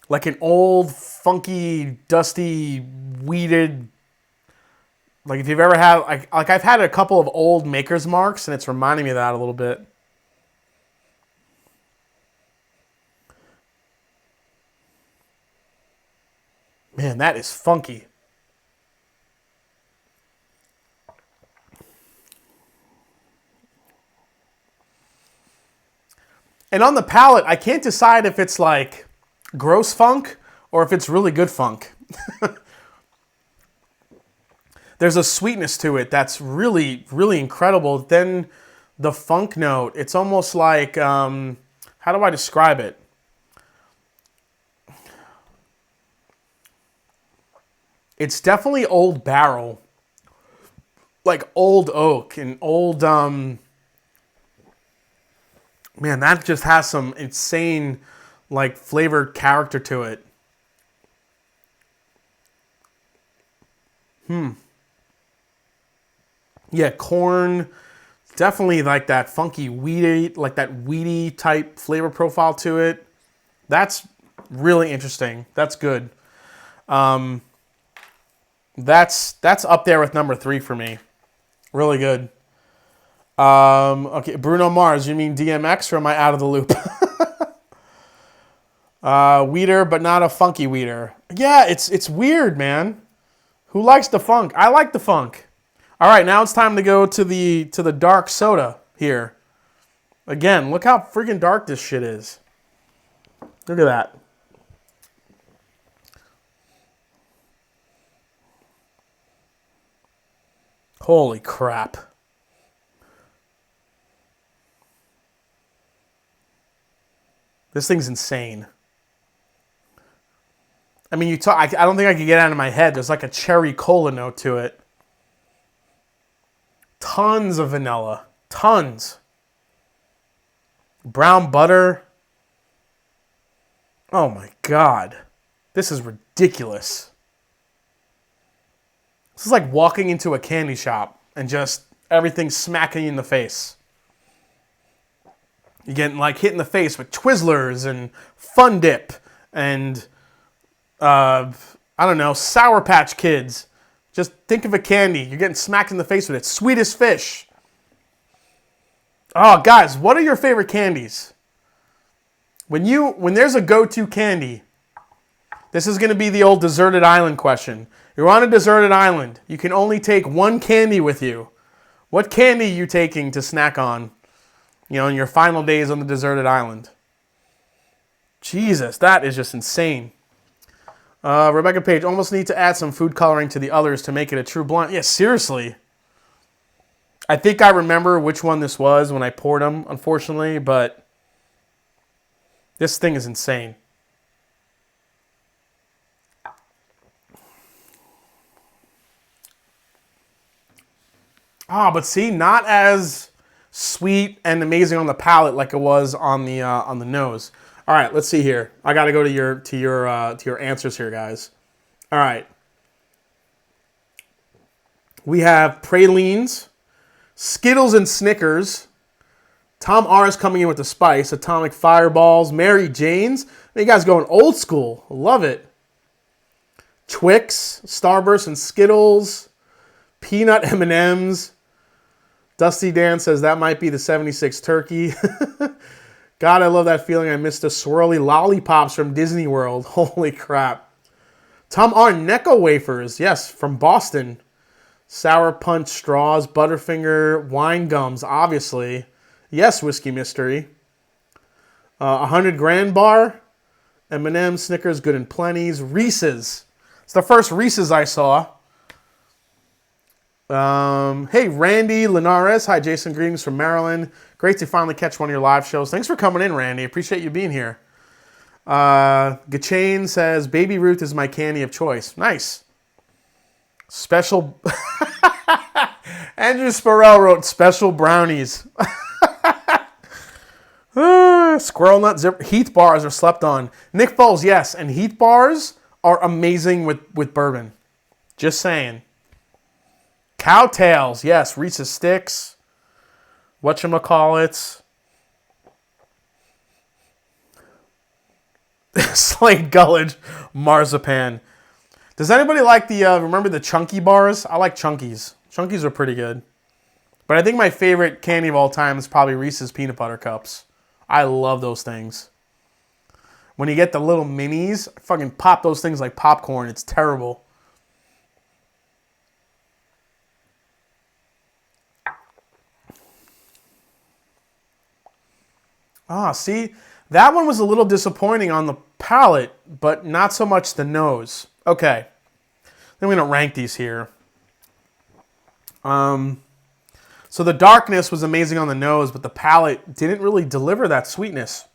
Speaker 1: Like an old, funky, dusty, weeded... Like if you've ever had... Like I've had a couple of old Maker's Marks, and it's reminding me of that a little bit. Man, that is funky. And on the palate, I can't decide if it's like gross funk or if it's really good funk. There's a sweetness to it that's really, really incredible. Then the funk note, it's almost like, how do I describe it? It's definitely old barrel, like old oak and old, man, that just has some insane, like, flavored character to it. Yeah, corn, definitely like that funky weedy, like that weedy type flavor profile to it. That's really interesting. That's good. That's up there with number 3 for me. Really good. Okay, Bruno Mars. You mean DMX, or am I out of the loop? Weeder, but not a funky weeder. Yeah, it's weird, man. Who likes the funk? I like the funk. All right, now it's time to go to the dark soda here. Again, look how freaking dark this shit is. Look at that. Holy crap. This thing's insane. I mean, I don't think I could get it out of my head. There's like a cherry cola note to it. Tons of vanilla. Tons. Brown butter. Oh my God. This is ridiculous. This is like walking into a candy shop and just everything smacking you in the face. You're getting like hit in the face with Twizzlers and Fun Dip and, I don't know, Sour Patch Kids. Just think of a candy. You're getting smacked in the face with it. Sweetest Fish. Oh, guys, what are your favorite candies? When there's a go-to candy, this is going to be the old deserted island question. You're on a deserted island. You can only take one candy with you. What candy are you taking to snack on, in your final days on the deserted island? Jesus, that is just insane. Rebecca Page, almost need to add some food coloring to the others to make it a true blend. Yeah, seriously. I think I remember which one this was when I poured them, unfortunately, but this thing is insane. Ah, but see, not as sweet and amazing on the palate like it was on the nose. All right, let's see here. I got to go to your answers here, guys. All right. We have pralines, Skittles and Snickers. Tom R is coming in with the spice. Atomic Fireballs, Mary Jane's. You guys going old school. Love it. Twix, Starburst and Skittles, Peanut M&Ms. Dusty Dan says that might be the 76 turkey. God, I love that feeling. I missed the swirly lollipops from Disney World. Holy crap. Tom R. Necco wafers. Yes, from Boston. Sour Punch straws, Butterfinger, wine gums, obviously. Yes, Whiskey Mystery. 100 Grand Bar. M&M, Snickers, Good and Plenty's. Reese's. It's the first Reese's I saw. Hey, Randy Linares. Hi, Jason. Greetings from Maryland. Great to finally catch one of your live shows. Thanks for coming in, Randy. Appreciate you being here. Gachane says, Baby Ruth is my candy of choice. Nice. Special... Andrew Sparrell wrote special brownies. Squirrel nut zip. Heath bars are slept on. Nick Foles, yes. And Heath bars are amazing with bourbon. Just saying. Cowtails, yes. Reese's Sticks. Whatchamacallits. Slade Gulledge. Marzipan. Does anybody like the, remember the Chunky bars? I like Chunkies. Chunkies are pretty good. But I think my favorite candy of all time is probably Reese's Peanut Butter Cups. I love those things. When you get the little minis, I fucking pop those things like popcorn. It's terrible. Ah, see? That one was a little disappointing on the palate, but not so much the nose. Okay. Then we're going to rank these here. So the darkness was amazing on the nose, but the palate didn't really deliver that sweetness.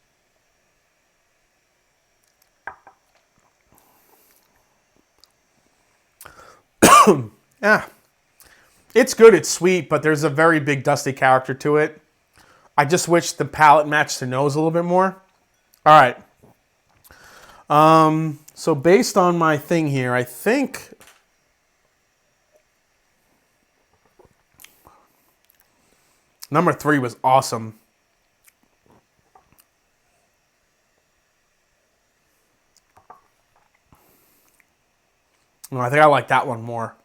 Speaker 1: Yeah. It's good, it's sweet, but there's a very big dusty character to it. I just wish the palate matched the nose a little bit more. All right. So based on my thing here, I think number 3 was awesome. No, I think I like that one more.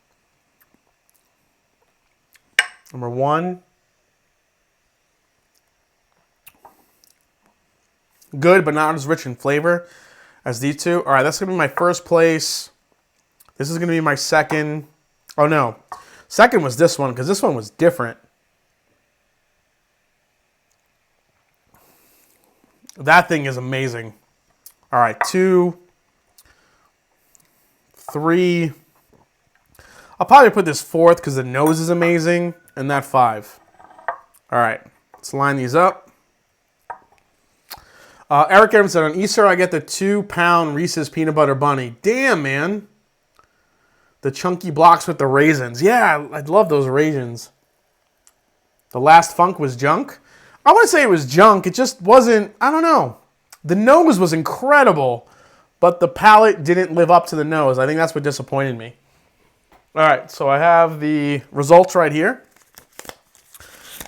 Speaker 1: Number 1. Good, but not as rich in flavor as these two. All right, that's going to be my first place. This is going to be my second. Oh, no. Second was this one, because this one was different. That thing is amazing. All right, 2, 3. I'll probably put this 4th because the nose is amazing, and that 5. All right, let's line these up. Eric Evans said, on Easter, I get the 2-pound Reese's Peanut Butter Bunny. Damn, man. The chunky blocks with the raisins. Yeah, I love those raisins. The last funk was junk. I wouldn't say it was junk. It just wasn't, I don't know. The nose was incredible, but the palate didn't live up to the nose. I think that's what disappointed me. All right, so I have the results right here.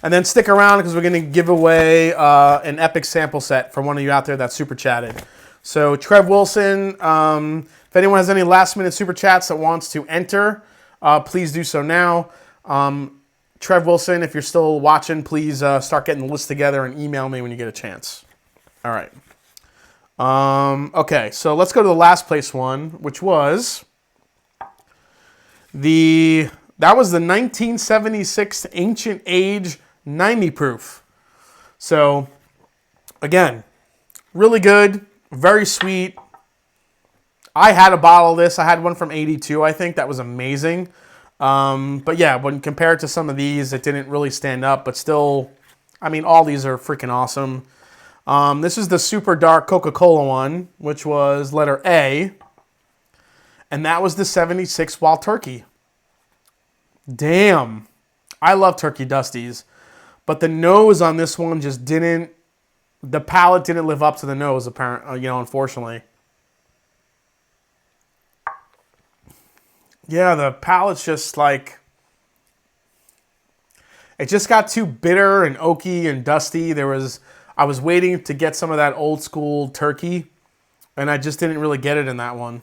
Speaker 1: And then stick around because we're going to give away an epic sample set for one of you out there that super chatted. So Trev Wilson, if anyone has any last minute super chats that wants to enter, please do so now. Trev Wilson, if you're still watching, please start getting the list together and email me when you get a chance. All right. Okay, so let's go to the last place one, which was that was the 1976 Ancient Age 90 proof. So, again, really good, very sweet. I had a bottle of this. I had one from 82, I think. That was amazing. But yeah, when compared to some of these, it didn't really stand up. But still, I mean, all these are freaking awesome. This is the super dark Coca-Cola one, which was letter A. And that was the 76 Wild Turkey. Damn. I love turkey dusties, but the nose on this one just didn't. The palate didn't live up to the nose, apparently. Unfortunately. Yeah, the palate's just like. It just got too bitter and oaky and dusty. I was waiting to get some of that old school turkey, and I just didn't really get it in that one.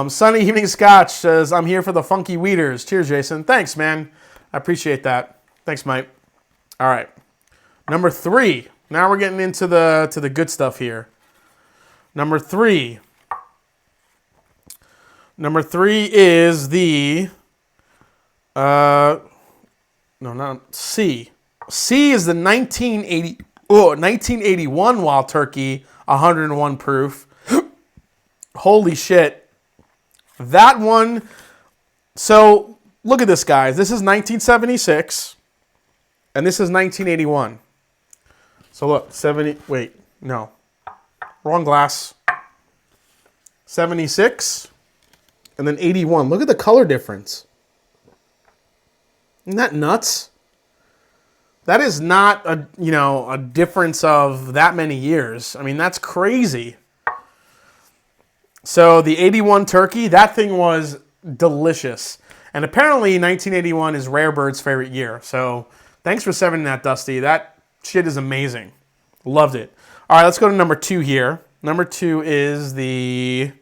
Speaker 1: Sunny Evening Scotch says, I'm here for the funky weeders. Cheers, Jason. Thanks, man. I appreciate that. Thanks, Mike. All right. Number 3. Now we're getting into the good stuff here. Number 3. Number 3 is the... no, not C. C is the 1981 Wild Turkey, 101 proof. Holy shit. That one... So, look at this, guys. This is 1976, and this is 1981. So look, 70... Wait, no. Wrong glass. 76, and then 81. Look at the color difference. Isn't that nuts? That is not a difference of that many years. I mean, that's crazy. So the 81 turkey, that thing was delicious. And apparently 1981 is Rare Bird's favorite year. So thanks for sending that, Dusty. That shit is amazing. Loved it. All right, let's go to number 2 here. Number 2 is the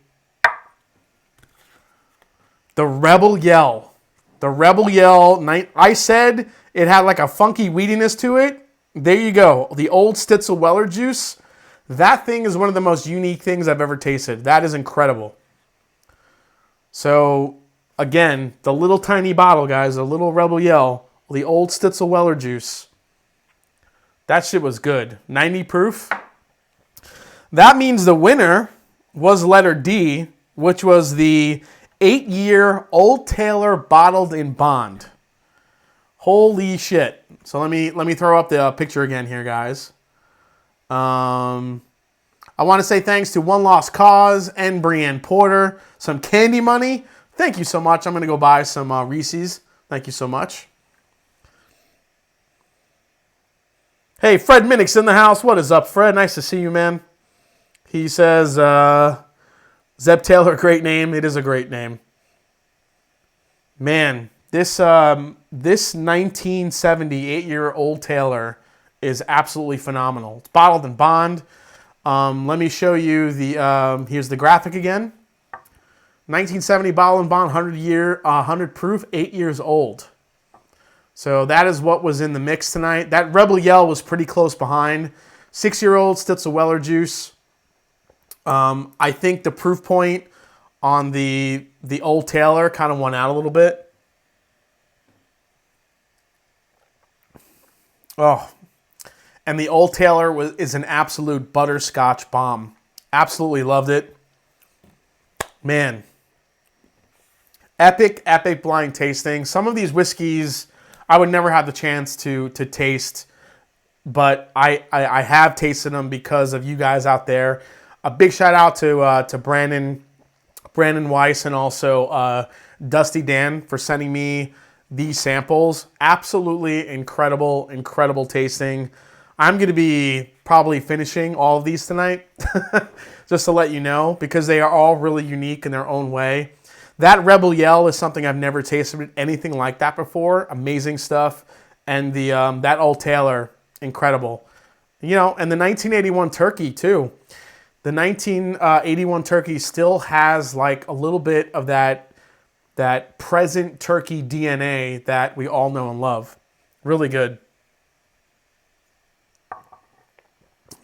Speaker 1: Rebel Yell. The Rebel Yell, I said it had like a funky weediness to it. There you go. The old Stitzel Weller juice. That thing is one of the most unique things I've ever tasted. That is incredible. So, again, the little tiny bottle, guys, the little Rebel Yell, the old Stitzel Weller juice. That shit was good. 90 proof. That means the winner was letter D, which was the 8-year Old Taylor bottled in bond. Holy shit. So let me throw up the picture again here, guys. I want to say thanks to One Lost Cause and Brienne Porter. Some candy money. Thank you so much. I'm going to go buy some Reese's. Thank you so much. Hey, Fred Minnick's in the house. What is up, Fred? Nice to see you, man. He says, Zeb Taylor, great name. It is a great name. Man, this 1978-year Old Taylor is absolutely phenomenal. It's bottled in bond. Let me show you here's the graphic again. 1970 bottled in bond, 100 proof, 8 years old. So that is what was in the mix tonight. That Rebel Yell was pretty close behind. 6-year-old Stitzel Weller juice. I think the proof point on the Old Taylor kind of won out a little bit. Oh, and the Old Taylor is an absolute butterscotch bomb. Absolutely loved it. Man. Epic blind tasting. Some of these whiskeys I would never have the chance to taste, but I have tasted them because of you guys out there. A big shout out to Brandon Weiss and also Dusty Dan for sending me these samples. Absolutely incredible tasting. I'm going to be probably finishing all of these tonight, just to let you know, because they are all really unique in their own way. That Rebel Yell is something I've never tasted anything like that before. Amazing stuff. And that Old Taylor, incredible. And the 1981 turkey too. The 1981 turkey still has like a little bit of that present turkey DNA that we all know and love. Really good.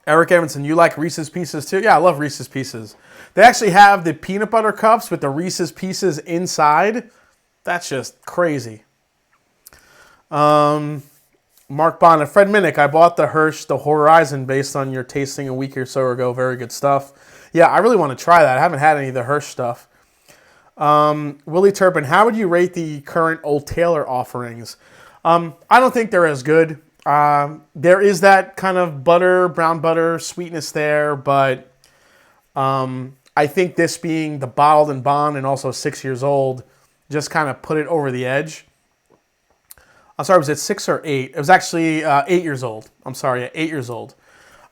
Speaker 1: Eric Evanson, you like Reese's Pieces too? Yeah, I love Reese's Pieces. They actually have the peanut butter cups with the Reese's Pieces inside. That's just crazy. Mark Bonnet, Fred Minnick, I bought the Hirsch, the Horizon based on your tasting a week or so ago. Very good stuff. Yeah, I really want to try that. I haven't had any of the Hirsch stuff. Willie Turpin, how would you rate the current Old Taylor offerings? I don't think they're as good. There is that kind of brown butter sweetness there, but I think this being the bottled and bond and also 6 years old just kind of put it over the edge. I'm sorry, was it 6 or 8? It was actually 8 years old. I'm sorry, 8 years old.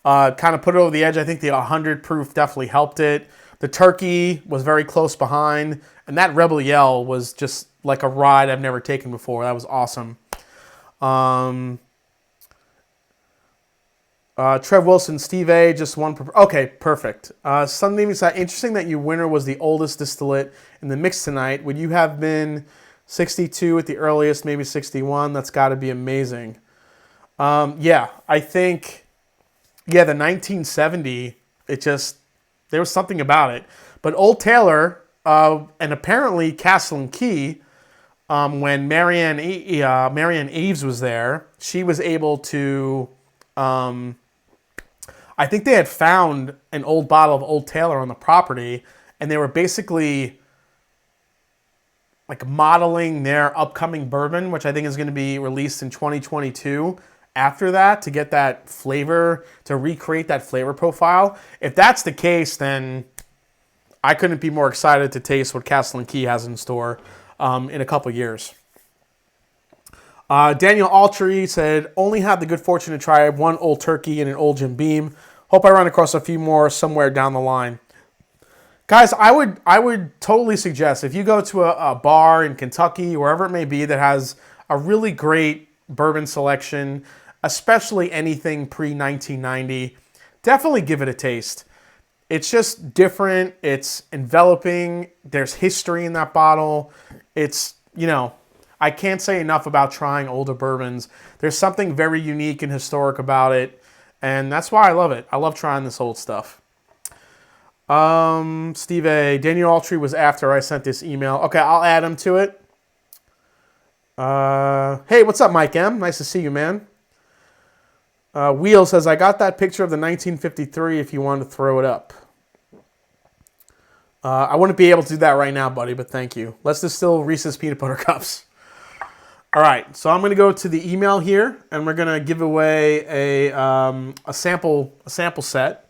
Speaker 1: Kind of put it over the edge. I think the 100 proof definitely helped it. The turkey was very close behind. And that Rebel Yell was just like a ride I've never taken before. That was awesome. Trev Wilson, Steve A, just one. Okay, perfect. Something interesting that your winner was the oldest distillate in the mix tonight. Would you have been 62 at the earliest, maybe 61? That's got to be amazing. Yeah, I think, yeah, the 1970, there was something about it. But Old Taylor, and apparently Castle and Key, when Marianne Eaves was there, she was able to, I think they had found an old bottle of Old Taylor on the property, and they were basically like modeling their upcoming bourbon, which I think is going to be released in 2022. After that, to get that flavor, to recreate that flavor profile. If that's the case, then I couldn't be more excited to taste what Castle and Key has in store in a couple years. Daniel Altry said, only had the good fortune to try one Old Turkey and an Old Jim Beam. Hope I run across a few more somewhere down the line. Guys, I would totally suggest if you go to a bar in Kentucky, wherever it may be, that has a really great bourbon selection, especially anything pre-1990, definitely give it a taste. It's just different. It's enveloping. There's history in that bottle. It's, I can't say enough about trying older bourbons. There's something very unique and historic about it, and that's why I love it. I love trying this old stuff. Steve A. Daniel Altry was after I sent this email. Okay, I'll add him to it. Hey, what's up, Mike M? Nice to see you, man. Wheel says, I got that picture of the 1953 if you wanted to throw it up. I wouldn't be able to do that right now, buddy, but thank you. Let's distill Reese's Peanut Butter Cups. All right, so I'm going to go to the email here, and we're going to give away a sample set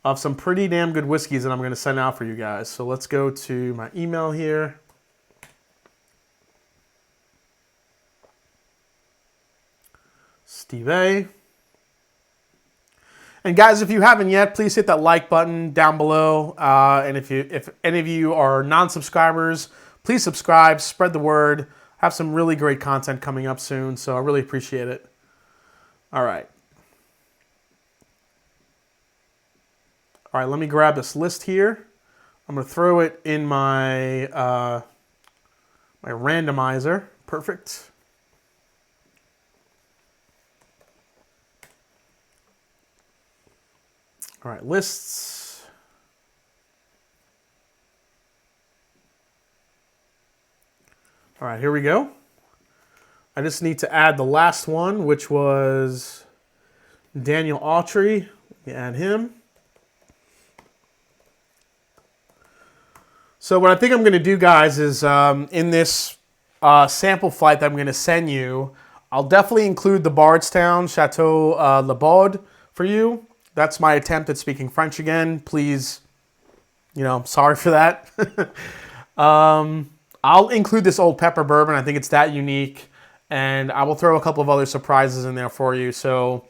Speaker 1: of some pretty damn good whiskeys that I'm going to send out for you guys. So let's go to my email here. Steve A. And guys, if you haven't yet, please hit that like button down below. And if any of you are non-subscribers, please subscribe, spread the word. Have some really great content coming up soon, so I really appreciate it. All right. All right, let me grab this list here. I'm going to throw it in my my randomizer. Perfect. All right, lists. All right, here we go. I just need to add the last one, which was Daniel Altry. Let me add him. So what I think I'm going to do, guys, is in this sample flight that I'm going to send you, I'll definitely include the Bardstown Chateau Le Baud for you. That's my attempt at speaking French again. Please, I'm sorry for that. I'll include this Old Pepper bourbon. I think it's that unique. And I will throw a couple of other surprises in there for you. So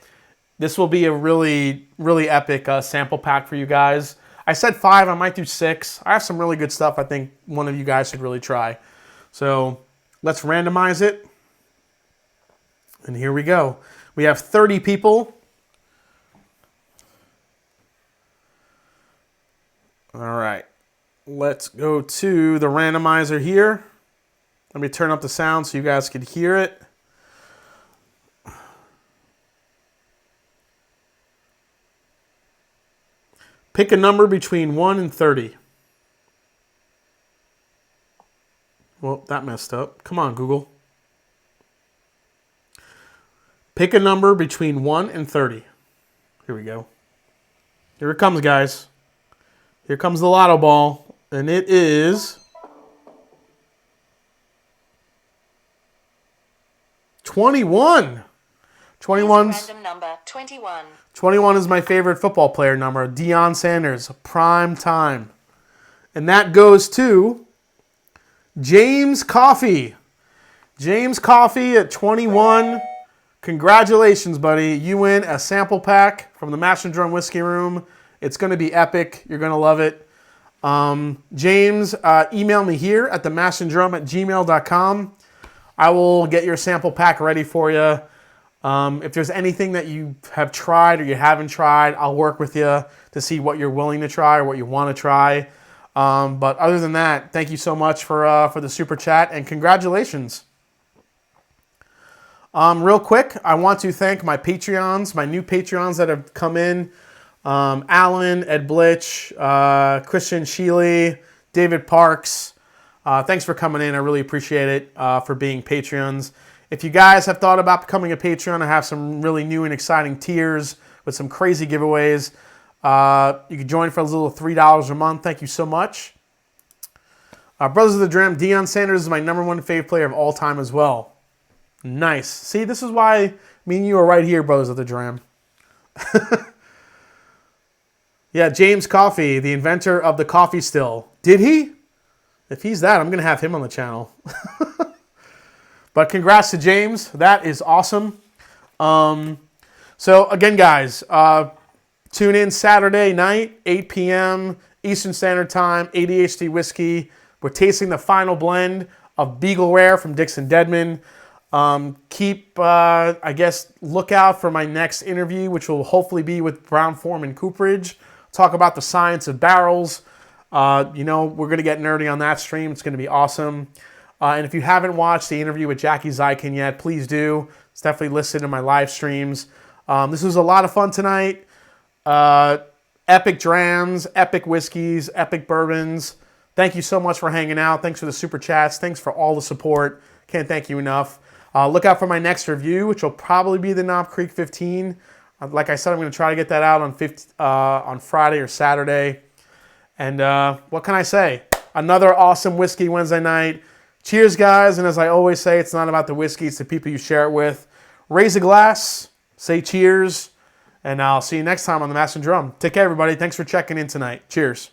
Speaker 1: this will be a really, really epic sample pack for you guys. I said 5. I might do 6. I have some really good stuff I think one of you guys should really try. So let's randomize it. And here we go. We have 30 people. All right. Let's go to the randomizer here. Let me turn up the sound so you guys can hear it. Pick a number between 1 and 30. Well, that messed up. Come on, Google. Pick a number between 1 and 30. Here we go. Here it comes, guys. Here comes the lotto ball. And it is 21. 21's random number 21. 21 is my favorite football player number, Deion Sanders, prime time. And that goes to James Coffey. James Coffee at 21. Congratulations, buddy. You win a sample pack from the Mash and Drum Whiskey Room. It's going to be epic. You're going to love it. James, email me here at themashanddrum@gmail.com. I will get your sample pack ready for you. If there's anything that you have tried or you haven't tried, I'll work with you to see what you're willing to try or what you want to try. But other than that, thank you so much for the super chat and congratulations. Real quick, I want to thank my Patreons, my new Patreons that have come in. Alan, Ed Blitch, Christian Sheely, David Parks. Thanks for coming in. I really appreciate it for being Patreons. If you guys have thought about becoming a Patreon, I have some really new and exciting tiers with some crazy giveaways. You can join for as little as $3 a month. Thank you so much. Brothers of the Drum, Deion Sanders is my #1 fave player of all time as well. Nice. See, this is why me and you are right here, Brothers of the Drum. Yeah, James Coffee, the inventor of the coffee still. Did he? If he's that, I'm going to have him on the channel. But congrats to James. That is awesome. So, again, guys, tune in Saturday night, 8 p.m. Eastern Standard Time, ADHD Whiskey. We're tasting the final blend of Beagle Rare from Dixon Deadman. I guess, look out for my next interview, which will hopefully be with Brown Forman Cooperage. Talk about the science of barrels. We're going to get nerdy on that stream. It's going to be awesome. And if you haven't watched the interview with Jackie Seigan yet, please do. It's definitely listed in my live streams. This was a lot of fun tonight. Epic drams, epic whiskeys, epic bourbons. Thank you so much for hanging out. Thanks for the super chats. Thanks for all the support. Can't thank you enough. Look out for my next review, which will probably be the Knob Creek 15. Like I said, I'm going to try to get that out on Friday or Saturday. And what can I say? Another awesome Whiskey Wednesday night. Cheers, guys. And as I always say, it's not about the whiskey. It's the people you share it with. Raise a glass. Say cheers. And I'll see you next time on the Mash and Drum. Take care, everybody. Thanks for checking in tonight. Cheers.